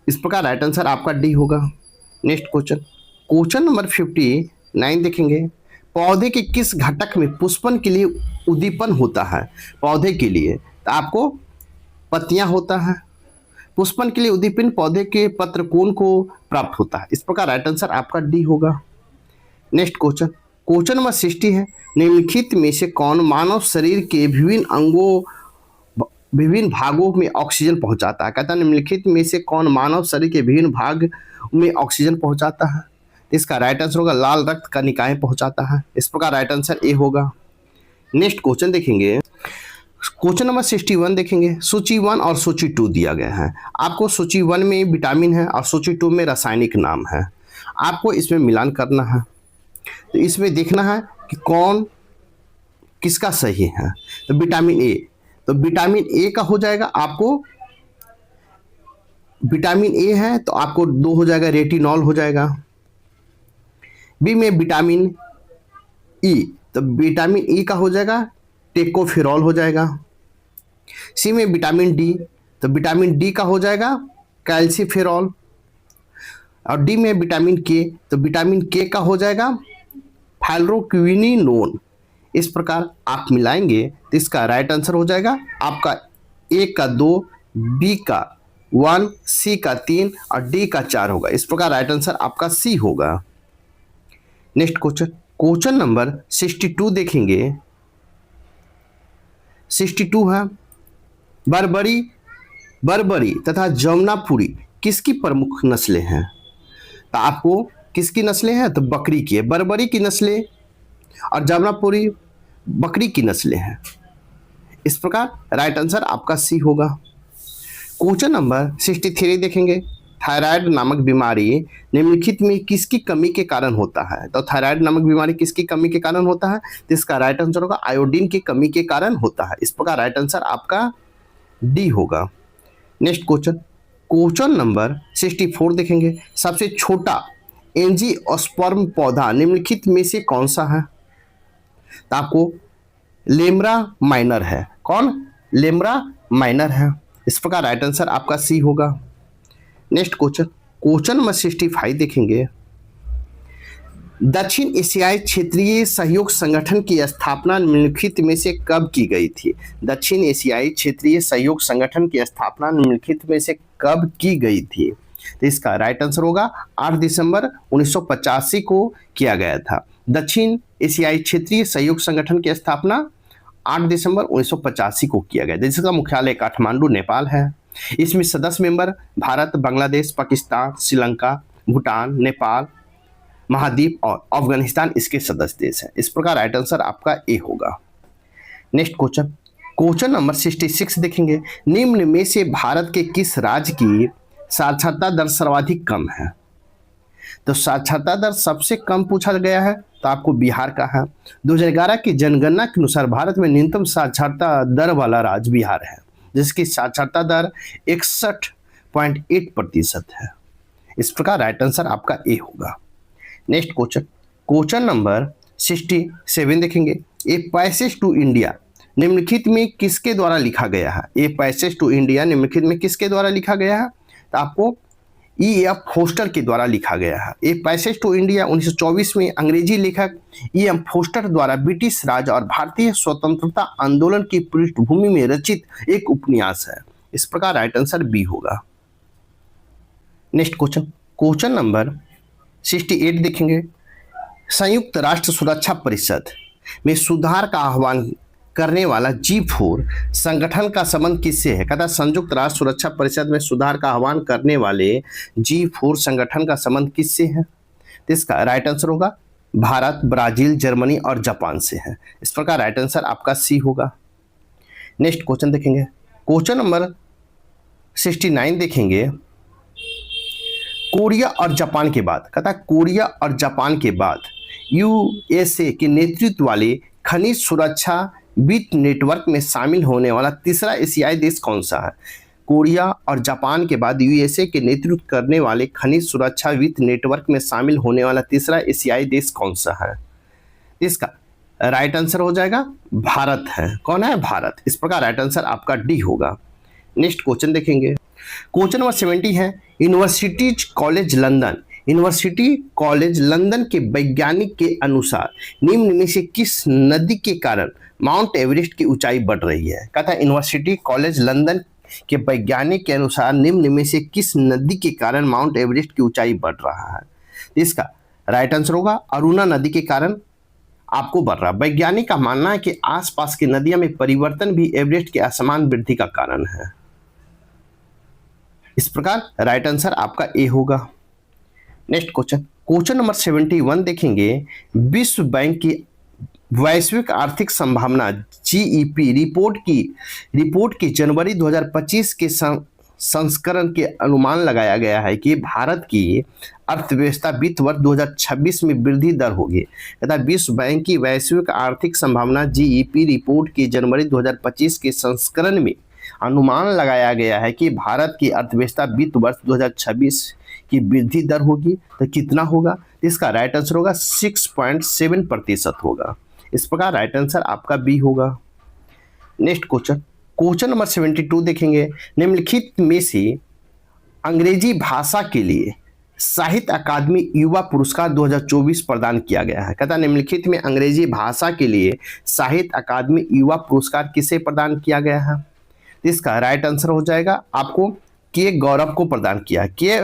इस प्रकार राइट आंसर आपका डी होगा। नेक्स्ट क्वेश्चन, क्वेश्चन नंबर 59 देखेंगे, पौधे के किस घटक में पुष्पन के लिए उद्दीपन होता है? पौधे के लिए तो आपको पत्तियां होता है, पुष्पन के लिए उद्दीपन पौधे के पत्र कोण को प्राप्त होता है? इस प्रकार राइट आंसर आपका डी होगा। नेक्स्ट क्वेश्चन, क्वेश्चन नंबर 60 है, निम्नलिखित में से कौन मानव शरीर के विभिन्न भागों में ऑक्सीजन पहुंचाता है? कहता है निम्नलिखित में से कौन मानव शरीर के विभिन्न भाग में ऑक्सीजन पहुंचाता है? इसका राइट आंसर होगा लाल रक्त कणिकाएं पहुंचाता है। इस प्रकार राइट आंसर ए होगा। नेक्स्ट क्वेश्चन देखेंगे, क्वेश्चन नंबर 61 देखेंगे। सूची 1 और सूची 2 दिया गया है। आपको सूची 1 में विटामिन है और सूची 2 में रासायनिक नाम है। आपको इसमें मिलान करना है, तो इसमें देखना है कि कौन किसका सही है। तो विटामिन ए, तो विटामिन ए का हो जाएगा आपको, विटामिन ए है तो आपको 2 हो जाएगा, रेटिनॉल हो जाएगा। बी में विटामिन ई, तो विटामिन ई का हो जाएगा टेकोफेरॉल हो जाएगा। सी में विटामिन डी, तो विटामिन डी का हो जाएगा कैल्सीफेरॉल। और डी में विटामिन के, तो विटामिन के का हो जाएगा फाइलोक्विनिनोन। इस प्रकार आप मिलाएंगे तो इसका राइट आंसर हो जाएगा आपका ए का 2, बी का 1, सी का 3 और डी का 4 होगा। इस प्रकार राइट आंसर आपका सी होगा। नेक्स्ट क्वेश्चन, क्वेश्चन नंबर 62 देखेंगे। 62 है, बर्बरी तथा जमुनापुरी किसकी प्रमुख नस्लें हैं? तो आपको किसकी नस्लें हैं? तो बकरी की है। बर्बरी की नस्लें और जमुनापुरी बकरी की नस्लें हैं। इस प्रकार राइट आंसर आपका सी होगा। क्वेश्चन नंबर 63 देखेंगे। थायराइड नामक बीमारी निम्नलिखित में किसकी कमी के कारण होता है? तो थायराइड नामक बीमारी किसकी कमी के कारण होता है? तो इसका राइट आंसर होगा आयोडीन की कमी के कारण होता है। इस प्रकार राइट आंसर आपका डी होगा। नेक्स्ट क्वेश्चन, क्वेश्चन नंबर 64 देखेंगे। सबसे छोटा एंजियोस्पर्म पौधा निम्नलिखित में से कौन सा है? तो आपको लेम्रा माइनर है। कौन? लेम्रा माइनर है। इस प्रकार राइट आंसर आपका सी होगा। नेक्स्ट क्वेश्चन, क्वेश्चन नंबर 65 देखेंगे। दक्षिण एशियाई क्षेत्रीय सहयोग संगठन की स्थापना निम्नलिखित में से कब की गई थी? दक्षिण एशियाई क्षेत्रीय सहयोग संगठन की स्थापना निम्नलिखित में से कब की गई थी? तो इसका राइट आंसर होगा 8 दिसंबर 1985 को किया गया था। दक्षिण एशियाई क्षेत्रीय सहयोग संगठन की स्थापना 8 दिसंबर 1985 को किया गया, जिसका मुख्यालय काठमांडू नेपाल है। इसमें सदस्य मेंबर भारत, बांग्लादेश, पाकिस्तान, श्रीलंका, भूटान, नेपाल, महाद्वीप और अफगानिस्तान इसके सदस्य देश हैं। इस प्रकार राइट आंसर आपका ए होगा। नेक्स्ट क्वेश्चन, क्वेश्चन नंबर 66 देखेंगे। निम्न में से भारत के किस राज्य की साक्षरता दर सर्वाधिक कम है? तो साक्षरता दर सबसे कम पूछा गया है तो आपको बिहार का है। 2011 की जनगणना के अनुसार भारत में न्यूनतम साक्षरता दर वाला राज्य बिहार है, जिसकी साक्षरता दर 61.8% है। इस प्रकार राइट आंसर आपका ए होगा। नेक्स्ट क्वेश्चन, क्वेश्चन नंबर 67 देखेंगे। ए पैसेज टू इंडिया निम्नलिखित में किसके द्वारा लिखा गया है? ए पैसेज टू इंडिया निम्नलिखित में किसके द्वारा लिखा गया है? तो आपको E.F. फोस्टर के द्वारा लिखा गया है। ए पैसेज टू इंडिया 1924 में अंग्रेजी लेखक E.M. फोस्टर द्वारा ब्रिटिश राज और भारतीय स्वतंत्रता आंदोलन की पृष्ठभूमि में रचित एक उपन्यास है। इस प्रकार राइट आंसर बी होगा। नेक्स्ट क्वेश्चन, क्वेश्चन नंबर 68 देखेंगे। संयुक्त राष्ट्र सुरक्षा परिषद में सुधार का आह्वान करने वाला G4 संगठन का संबंध किससे है? कहता है संयुक्त राष्ट्र सुरक्षा परिषद में सुधार का आह्वान करने वाले G4 संगठन का संबंध किससे है? तो इसका राइट आंसर होगा भारत, ब्राजील, जर्मनी और जापान से है। इस प्रकार राइट आंसर आपका सी होगा। नेक्स्ट क्वेश्चन देखेंगे। क्वेश्चन नंबर 69 देखेंगे। कोरिया और जापान के बाद, कहता है कोरिया और जापान के बाद USA के नेतृत्व वाले खनिज सुरक्षा वित्त नेटवर्क में शामिल होने वाला तीसरा एशियाई देश कौन सा है? कोरिया और जापान के बाद USA के नेतृत्व करने वाले खनिज सुरक्षा वित्त नेटवर्क में शामिल होने वाला तीसरा एशियाई देश कौन सा है? इसका राइट आंसर हो जाएगा भारत है। कौन है? भारत। इस प्रकार राइट आंसर आपका डी होगा। नेक्स्ट क्वेश्चन देखेंगे। क्वेश्चन नंबर 70 है। यूनिवर्सिटी कॉलेज लंदन के वैज्ञानिक के अनुसार निम्न में से किस नदी के कारण माउंट एवरेस्ट की ऊंचाई बढ़ रही है? कहता है यूनिवर्सिटी कॉलेज लंदन कि वैज्ञानिक के अनुसार निम्न में से किस नदी के कारण माउंट एवरेस्ट की ऊंचाई बढ़ रहा है? इसका राइट आंसर होगा अरुणा नदी के कारण आपको बढ़ रहा। वैज्ञानिक का मानना है कि आसपास की नदियों में परिवर्तन भी एवरेस्ट के असमान वृद्धि का कारण है। इस प्रकार राइट आंसर आपका ए होगा। नेक्स्ट क्वेश्चन नंबर 71 देखेंगे। विश्व बैंक की वैश्विक आर्थिक संभावना जीईपी रिपोर्ट की जनवरी 2025 के संस्करण के अनुमान लगाया गया है कि भारत की अर्थव्यवस्था वित्त वर्ष 2026 में वृद्धि दर होगी तथा विश्व बैंक की वैश्विक आर्थिक संभावना जीईपी रिपोर्ट की जनवरी 2025 के संस्करण में अनुमान लगाया गया है कि भारत की अर्थव्यवस्था वित्त वर्ष 2026 की वृद्धि दर होगी। तो कितना होगा? इसका राइट आंसर होगा 6.7% होगा। इस प्रकार राइट आंसर आपका बी होगा। नेक्स्ट क्वेश्चन नंबर 72 देखेंगे। निम्नलिखित में से अंग्रेजी भाषा के लिए साहित्य अकादमी युवा पुरस्कार 2024 प्रदान किया गया है। कहता निम्नलिखित में अंग्रेजी भाषा के लिए साहित्य अकादमी युवा पुरस्कार किसे प्रदान किया गया है? इसका राइट आंसर हो जाएगा आपको के गौरव को प्रदान किया, के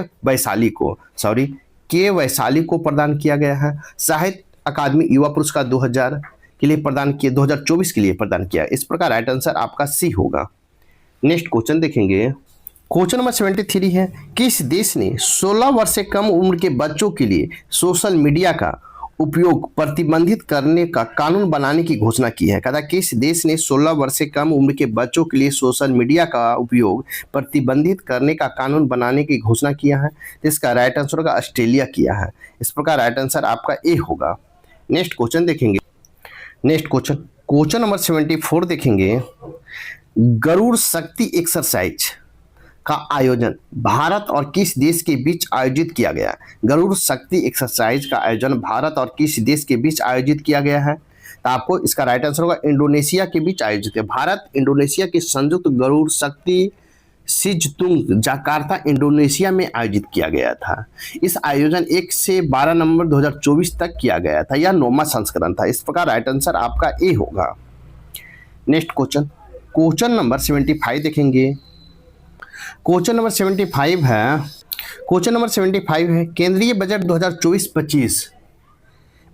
वैशाली को प्रदान किया गया है। साहित्य अकादमी युवा पुरस्कार 2000 के लिए प्रदान किया, 2024 के लिए प्रदान किया। इस प्रकार राइट आंसर आपका सी होगा। नेक्स्ट क्वेश्चन देखेंगे। क्वेश्चन नंबर 73 है। किस देश ने 16 वर्ष से कम उम्र के बच्चों के लिए सोशल मीडिया का उपयोग प्रतिबंधित करने का कानून बनाने की घोषणा की है? कहता किस देश ने 16 वर्ष से कम उम्र के बच्चों के लिए सोशल मीडिया का उपयोग प्रतिबंधित करने का कानून बनाने की घोषणा किया है? इसका राइट आंसर होगा ऑस्ट्रेलिया किया है। इस प्रकार राइट आंसर आपका ए होगा। नेक्स्ट क्वेश्चन देखेंगे। क्वेश्चन नंबर 74 देखेंगे। गरुड़ शक्ति एक्सरसाइज का आयोजन भारत और किस देश के बीच आयोजित किया गया? गरुड़ शक्ति एक्सरसाइज का आयोजन भारत और किस देश के बीच आयोजित किया गया है? तो आपको इसका राइट आंसर होगा इंडोनेशिया के बीच आयोजित है। भारत इंडोनेशिया की संयुक्त गरुड़ शक्ति सिजतुंग जाकार्ता इंडोनेशिया में आयोजित किया गया था। इस आयोजन 1 से 12 नवंबर 2024 तक किया गया था। यह 9वां संस्करण था। इस प्रकार राइट आंसर आपका ए होगा। नेक्स्ट क्वेश्चन नंबर 75 देखेंगे। क्वेश्चन नंबर 75 है। केंद्रीय बजट 2024-25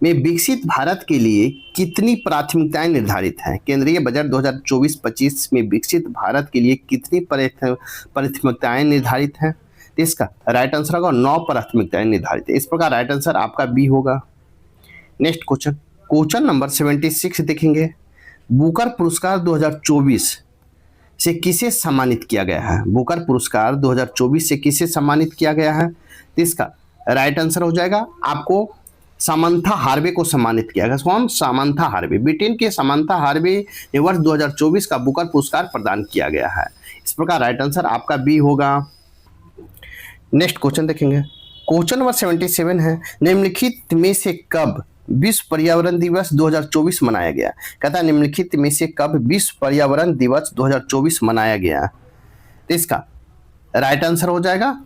में विकसित भारत के लिए कितनी प्राथमिकताएं निर्धारित हैं? केंद्रीय बजट 2024-25 में विकसित भारत के लिए कितनी प्राथमिकताएं निर्धारित हैं? इसका राइट आंसर होगा 9 प्राथमिकताएं निर्धारित है। इस प्रकार राइट आंसर आपका बी होगा। नेक्स्ट क्वेश्चन नंबर 76 देखेंगे। बुकर पुरस्कार 2024 से किसे सम्मानित किया गया है? बुकर पुरस्कार 2024 से किसे सम्मानित किया गया है? इसका राइट आंसर हो जाएगा आपको सामंथा हार्वे को सम्मानित किया गया। कौन? Samantha Harvey. ब्रिटेन के सामंथा हार्वे ने वर्ष 2024 का बुकर पुरस्कार प्रदान किया गया है। इस प्रकार राइट आंसर आपका बी होगा। नेक्स्ट क्वेश्चन देखेंगे। क्वेश्चन नंबर 77 है। निम्नलिखित में से कब विश्व पर्यावरण दिवस 2024 मनाया गया? कहता है निम्नलिखित में से कब विश्व पर्यावरण दिवस 2024 मनाया गया? तो इसका राइट आंसर हो जाएगा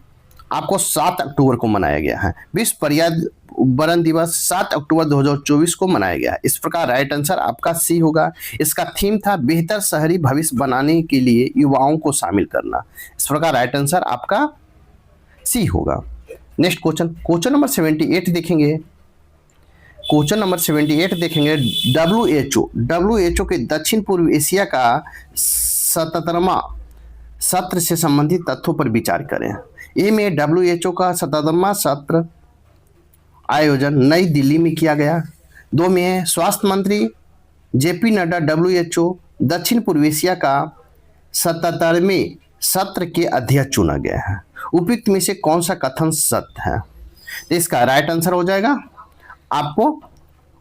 आपको 7 अक्टूबर को मनाया गया है। विश्व पर्यावरण दिवस 7 अक्टूबर 2024 को मनाया गया। इस प्रकार राइट आंसर आपका सी होगा। इसका थीम था बेहतर शहरी भविष्य बनाने के लिए युवाओं को शामिल करना। इस प्रकार राइट आंसर आपका सी होगा। नेक्स्ट क्वेश्चन नंबर 78 देखेंगे। क्वेश्चन नंबर 78 देखेंगे। डब्ल्यूएचओ के दक्षिण पूर्व एशिया का 77वां सत्र से संबंधित तथ्यों पर विचार करें। ए में डब्ल्यूएचओ का 77वां सत्र आयोजन नई दिल्ली में किया गया। 2 में है स्वास्थ्य मंत्री जेपी नड्डा डब्ल्यूएचओ दक्षिण पूर्व एशिया का 77वें सत्र के अध्यक्ष चुना गया है। उपयुक्त में से कौन सा कथन सत्य है? तो इसका राइट आंसर हो जाएगा आपको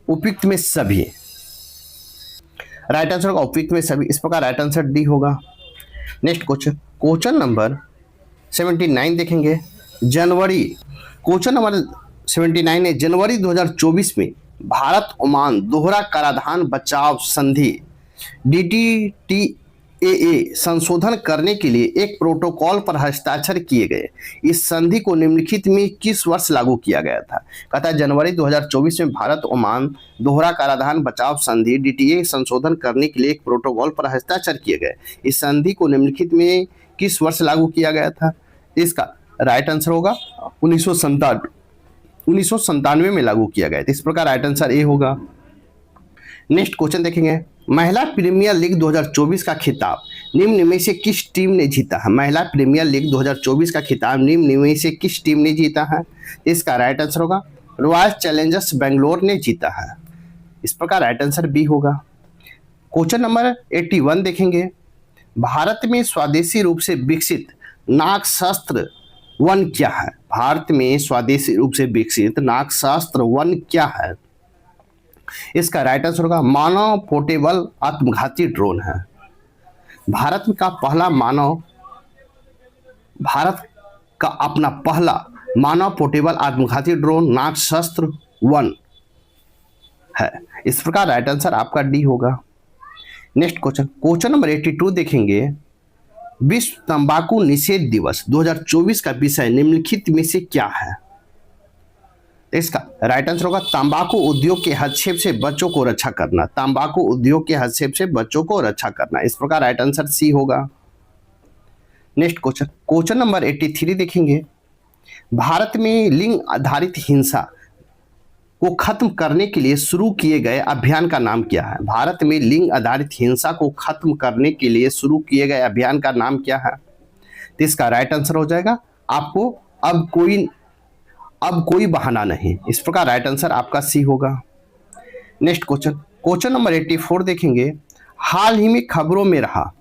उपयुक्त में सभी। राइट आंसर होगा उपयुक्त में सभी। इस प्रकार राइट आंसर डी होगा। नेक्स्ट क्वेश्चन नंबर 79 देखेंगे। क्वेश्चन नंबर 79 है। जनवरी 2024 में भारत ओमान दोहरा कराधान बचाव संधि ए संशोधन करने के लिए एक प्रोटोकॉल पर हस्ताक्षर किए गए। इस संधि को निम्नलिखित में किस वर्ष लागू किया गया था? कहता है जनवरी 2024 में भारत ओमान दोहरा कराधान बचाव संधि डीटीए संशोधन करने के लिए एक प्रोटोकॉल पर हस्ताक्षर किए गए। इस संधि को निम्नलिखित में किस वर्ष लागू किया गया था? इसका राइट आंसर होगा 1997 में लागू किया गया था। इस प्रकार राइट आंसर ए होगा। नेक्स्ट क्वेश्चन देखेंगे, महिला प्रीमियर लीग 2024 का खिताब निम्न में से किस टीम ने जीता है? महिला प्रीमियर लीग 2024 का खिताब निम्न में से किस टीम ने जीता है? इसका राइट आंसर होगा रॉयल चैलेंजर्स बेंगलोर ने जीता है। इस प्रकार राइट आंसर बी होगा। क्वेश्चन नंबर 81 देखेंगे, भारत में स्वदेशी रूप से विकसित नागशास्त्र वन क्या है? भारत में स्वदेशी रूप से विकसित नागशास्त्र वन क्या है? इसका राइट आंसर होगा मानव पोर्टेबल आत्मघाती ड्रोन है। भारत का अपना पहला मानव पोर्टेबल आत्मघाती ड्रोन नागशास्त्र वन है। इस प्रकार राइट आंसर आपका डी होगा। नेक्स्ट क्वेश्चन नंबर 82 देखेंगे, विश्व तंबाकू निषेध दिवस 2024 का विषय निम्नलिखित में से क्या है? इसका राइट आंसर होगा तंबाकू उद्योग के हस्तक्षेप से बच्चों को रक्षा करना। तंबाकू उद्योग के हस्तक्षेप से बच्चों को रक्षा करना। इस प्रकार राइट आंसर सी होगा। नेक्स्ट क्वेश्चन नंबर 83 देखेंगे, भारत में लिंग आधारित हिंसा को खत्म करने के लिए शुरू किए गए अभियान का नाम क्या है? भारत में लिंग आधारित हिंसा को खत्म करने के लिए शुरू किए गए अभियान का नाम क्या है? तो इसका राइट आंसर हो जाएगा आपको अब कोई बहाना नहीं। इस प्रकार राइट आंसर आपका सी होगा। नेक्स्ट क्वेश्चन नंबर 84 देखेंगे, हाल ही में खबरों में रहा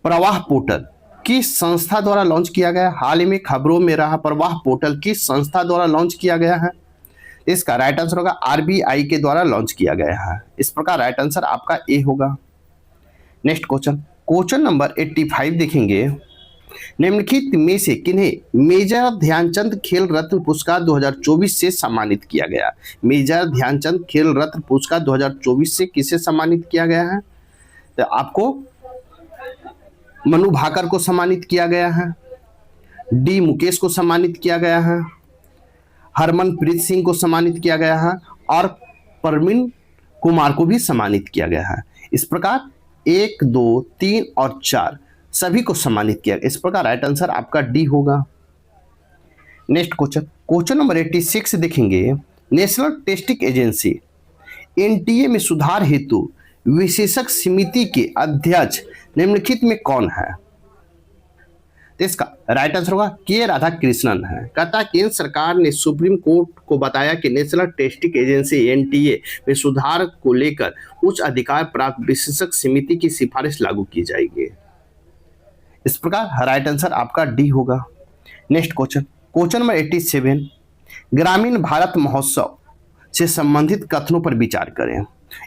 प्रवाह पोर्टल किस संस्था द्वारा लॉन्च किया गया? हाल ही में खबरों में रहा प्रवाह पोर्टल किस संस्था द्वारा लॉन्च किया गया है? इसका राइट आंसर होगा आरबीआई के द्वारा लॉन्च किया गया है। इस प्रकार राइट आंसर आपका ए होगा। नेक्स्ट क्वेश्चन नंबर 85 देखेंगे, निम्नलिखित में से किन्हें मेजर ध्यानचंद खेल रत्न पुरस्कार 2024 से सम्मानित किया गया? मेजर ध्यानचंद खेल रत्न पुरस्कार 2024 से किसे सम्मानित किया गया है? तो आपको मनु भाकर को सम्मानित किया गया है, डी मुकेश को सम्मानित किया गया है, हरमनप्रीत सिंह को सम्मानित किया गया है और प्रवीण कुमार को भी सम्मानित किया गया है। इस प्रकार 1, 2, 3 और 4 सभी को सम्मानित किया। इस प्रकार राइट आंसर आपका डी होगा। नेक्स्ट क्वेश्चन नंबर 86 देखेंगे, नेशनल टेस्टिंग एजेंसी एनटीए में सुधार हेतु विशेषज्ञ समिति के अध्यक्ष निम्नलिखित में कौन है? तो इसका राइट आंसर होगा के राधाकृष्णन है। कहता है केंद्र सरकार ने सुप्रीम कोर्ट को बताया कि नेशनल टेस्टिंग एजेंसी एनटीए में सुधार को लेकर उच्च अधिकार प्राप्त विशेषज्ञ समिति की सिफारिश लागू की जाएगी। इस प्रकार राइट आंसर आपका डी होगा। नेक्स्ट क्वेश्चन नंबर 87, ग्रामीण भारत महोत्सव से संबंधित कथनों पर विचार करें।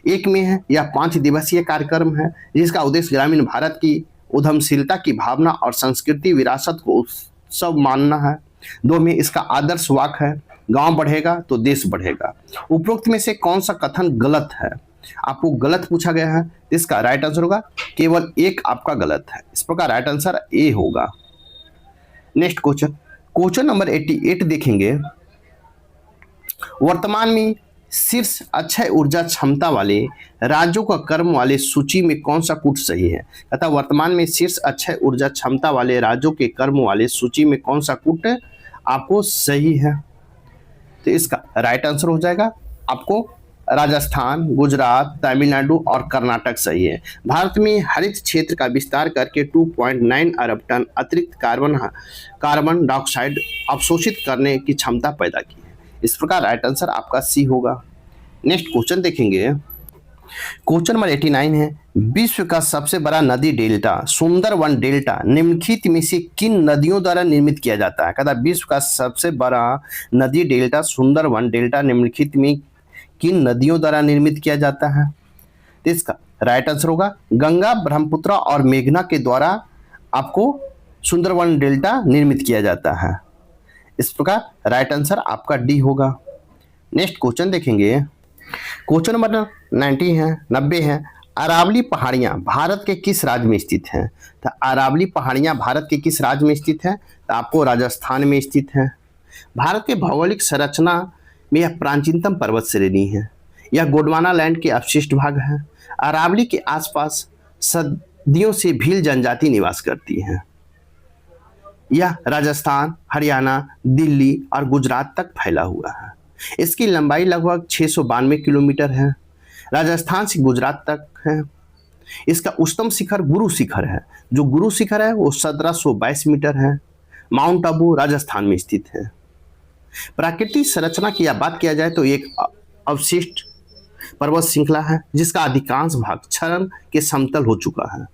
एक में है यह 5 दिवसीय कार्यक्रम है जिसका उद्देश्य ग्रामीण भारत की उद्यमशीलता की भावना और संस्कृति विरासत को उत्सव मानना है। 2 में इसका आदर्श वाक्य है गांव बढ़ेगा तो देश बढ़ेगा। उपरोक्त में से कौन सा कथन गलत है? आपको गलत पूछा गया है, इसका राइट आंसर होगा केवल एक आपका गलत है। इस प्रकार राइट आंसर ए होगा। नेक्स्ट क्वेश्चन नंबर 88 देखेंगे, वर्तमान में शीर्ष अक्षय ऊर्जा क्षमता वाले राज्यों का क्रम वाले सूची में कौन सा कूट सही है? अतः वर्तमान में शीर्ष अक्षय ऊर्जा क्षमता वाले राज्यों के क्रम वाले सूची में कौन सा कूट आपको सही है? तो इसका राइट आंसर हो जाएगा आपको राजस्थान, गुजरात, तमिलनाडु और कर्नाटक सही है। भारत में हरित क्षेत्र का विस्तार करके 2.9 अरब टन अतिरिक्त कार्बन डाइऑक्साइड अवशोषित करने की क्षमता पैदा की है। इस प्रकार राइट आंसर आपका सी होगा। नेक्स्ट क्वेश्चन देखेंगे, क्वेश्चन नंबर 89 है, विश्व का सबसे बड़ा नदी डेल्टा सुंदरवन डेल्टा निम्नलिखित में से किन नदियों द्वारा निर्मित किया जाता है? कहता विश्व का सबसे बड़ा नदी डेल्टा सुंदरवन डेल्टा निम्नलिखित में किन नदियों द्वारा निर्मित किया जाता है? तो इसका राइट आंसर होगा गंगा, ब्रह्मपुत्र और मेघना के द्वारा आपको सुंदरवन डेल्टा निर्मित किया जाता है। इस प्रकार राइट आंसर आपका डी होगा। नेक्स्ट क्वेश्चन देखेंगे, क्वेश्चन नंबर 90 है अरावली पहाड़ियाँ भारत के किस राज्य में स्थित हैं? तो अरावली पहाड़ियाँ भारत के किस राज्य में स्थित है? तो आपको राजस्थान में स्थित है। भारत के भौगोलिक संरचना में यह प्राचीनतम पर्वत श्रेणी है। यह गोंडवाना लैंड के अवशिष्ट भाग है। अरावली के आसपास सदियों से भील जनजाति निवास करती है। यह राजस्थान, हरियाणा, दिल्ली और गुजरात तक फैला हुआ है। इसकी लंबाई लगभग 692 किलोमीटर है। राजस्थान से गुजरात तक है। इसका उच्चतम शिखर गुरु शिखर है। जो गुरु शिखर है वो 1722 मीटर है। माउंट आबू राजस्थान में स्थित है। प्राकृतिक संरचना की बात किया जाए तो एक अवशिष्ट पर्वत श्रृंखला है जिसका अधिकांश भाग क्षरण के समतल हो चुका है।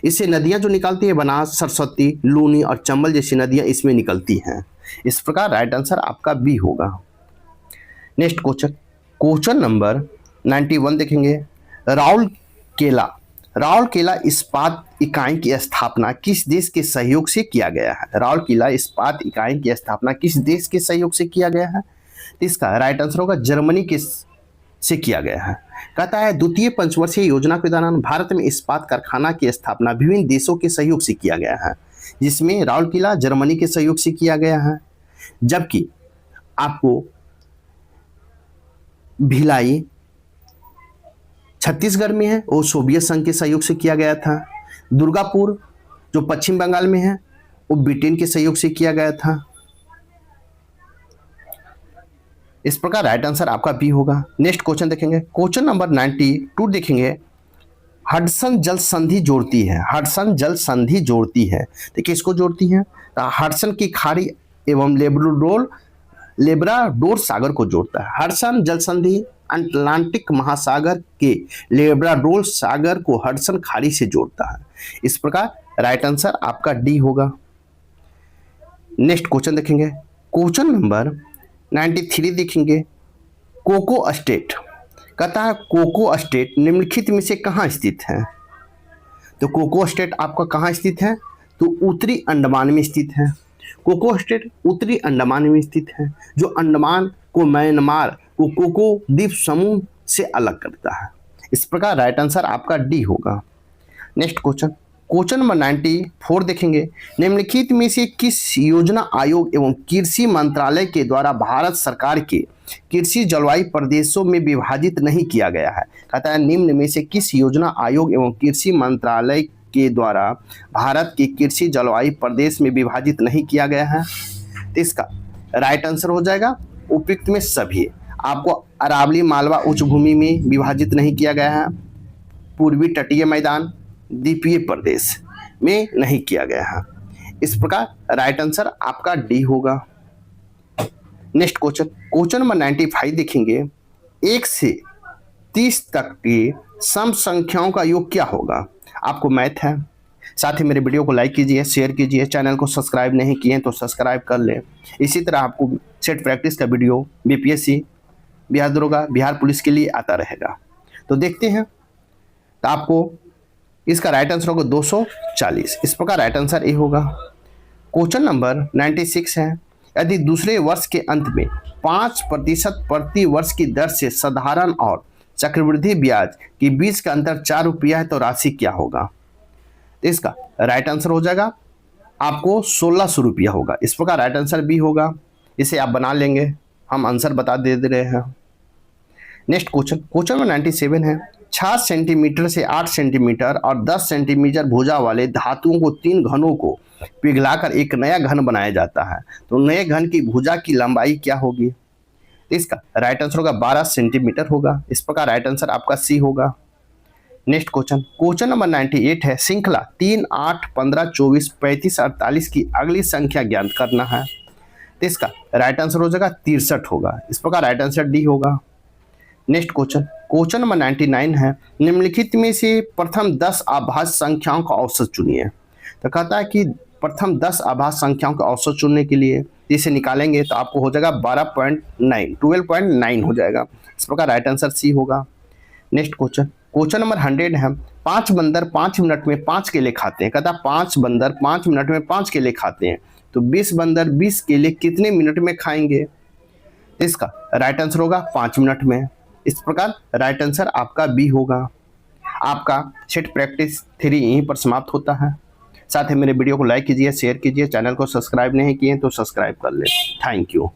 इससे नदियां जो निकलती है बनास, सरस्वती, लूनी और चंबल जैसी नदियां इसमें निकलती हैं। इस प्रकार राइट आंसर आपका बी होगा। नेक्स्ट क्वेश्चन नंबर 91 देखेंगे। राउरकेला इस्पात इकाई की स्थापना किस देश के सहयोग से किया गया है? राउरकेला इस्पात इकाई की स्थापना किस देश के सहयोग से किया गया है? इसका राइट आंसर होगा जर्मनी के से किया गया है। कहता है द्वितीय पंचवर्षीय योजना के दौरान भारत में इस्पात कारखाना की स्थापना विभिन्न देशों के सहयोग से किया गया है, जिसमें राउरकेला जर्मनी के सहयोग से किया गया है, जबकि आपको भिलाई छत्तीसगढ़ में है वो सोवियत संघ के सहयोग से किया गया था। दुर्गापुर जो पश्चिम बंगाल में है वो ब्रिटेन के सहयोग से किया गया था। इस प्रकार राइट आंसर आपका बी होगा। नेक्स्ट क्वेश्चन देखेंगे। क्वेश्चन नंबर 92 देखेंगे। हडसन जल संधि जोड़ती है। हडसन जल संधि जोड़ती है तो किसको जोड़ती है? तो हडसन की खाड़ी एवं लेब्राडोर सागर को जोड़ता है। हडसन जल संधि अटलांटिक महासागर के लेब्राडोर सागर को हडसन खाड़ी से जोड़ता है। इस प्रकार राइट आंसर आपका डी होगा। नेक्स्ट क्वेश्चन देखेंगे। क्वेश्चन नंबर 93 देखेंगे। कोको स्टेट कहता है कोको स्टेट निम्नलिखित में से कहाँ स्थित है? तो कोको स्टेट आपका कहाँ स्थित है? तो उत्तरी अंडमान में स्थित है। कोको स्टेट उत्तरी अंडमान में स्थित है, जो अंडमान को म्यांमार को कोको द्वीप समूह से अलग करता है। इस प्रकार राइट आंसर आपका डी होगा। नेक्स्ट क्वेश्चन नंबर 94 देखेंगे। निम्नलिखित में से किस योजना आयोग एवं कृषि मंत्रालय के द्वारा भारत सरकार के कृषि जलवायु प्रदेशों में विभाजित नहीं किया गया है? कहता है निम्न में से किस योजना आयोग एवं कृषि मंत्रालय के द्वारा भारत के कृषि जलवायु प्रदेश में विभाजित नहीं किया गया है? तो इसका राइट आंसर हो जाएगा उपयुक्त में सभी। आपको अरावली मालवा उच्च भूमि में विभाजित नहीं किया गया है, पूर्वी तटीय मैदान द्वीपीय प्रदेश में नहीं किया गया है। इस प्रकार राइट आंसर आपका डी होगा। नेक्स्ट क्वेश्चन नंबर 95 देखेंगे। 1 से 30 तक की सम संख्याओं का योग क्या होगा? आपको मैथ है। साथ ही मेरे वीडियो को लाइक कीजिए, शेयर कीजिए, चैनल को सब्सक्राइब नहीं किए तो सब्सक्राइब कर लें। इसी तरह आपको सेट प्रैक्टिस का वीडियो बीपीएससी, बिहार दरोगा, बिहार पुलिस के लिए आता रहेगा। तो देखते हैं। तो आपको इसका राइट आंसर होगा 240। इस प्रकार राइट आंसर ए होगा। क्वेश्चन नंबर 96 है। यदि दूसरे वर्ष के अंत में 5% प्रति वर्ष की दर से साधारण और चक्रवृद्धि ब्याज के बीच का अंतर 4 रुपया है तो राशि क्या होगा? तो इसका राइट आंसर हो जाएगा आपको 1600 रुपया होगा। इस प्रकार राइट आंसर बी होगा। इसे आप बना लेंगे, हम आंसर बता दे रहे हैं। नेक्स्ट क्वेश्चन नंबर 97 है। 6 सेंटीमीटर से 8 सेंटीमीटर और 10 सेंटीमीटर भुजा वाले धातुओं को 3 घनों को पिघलाकर एक नया घन बनाया जाता है, तो नए घन की भुजा की लंबाई क्या होगी? इसका राइट आंसर होगा 12 सेंटीमीटर होगा। इस प्रकार राइट आंसर आपका सी होगा। नेक्स्ट क्वेश्चन नंबर 98 है। श्रृंखला 3, 8, 15, 24, 35, 48 की अगली संख्या ज्ञात करना है। तो इसका राइट आंसर हो जाएगा 63 होगा। इस प्रकार राइट आंसर डी होगा। नेक्स्ट क्वेश्चन नंबर 99 है। निम्नलिखित में से प्रथम 10 आभाज्य संख्याओं का औसत चुनिए। तो कहता है कि प्रथम 10 आभाज्य संख्याओं का औसत चुनने के लिए इसे निकालेंगे तो आपको हो जाएगा 12.9 हो जाएगा। इस प्रकार राइट आंसर सी होगा। नेक्स्ट क्वेश्चन नंबर 100 है। 5 बंदर 5 मिनट में 5 केले खाते हैं। कहता है 5 बंदर 5 मिनट में 5 केले खाते हैं, तो 20 बंदर 20 केले कितने मिनट में खाएंगे? इसका राइट आंसर होगा 5 मिनट में। इस प्रकार राइट आंसर आपका बी होगा। आपका सेट प्रैक्टिस 3 यहीं पर समाप्त होता है। साथ ही मेरे वीडियो को लाइक कीजिए, शेयर कीजिए, चैनल को सब्सक्राइब नहीं किए तो सब्सक्राइब कर लें। Thank you.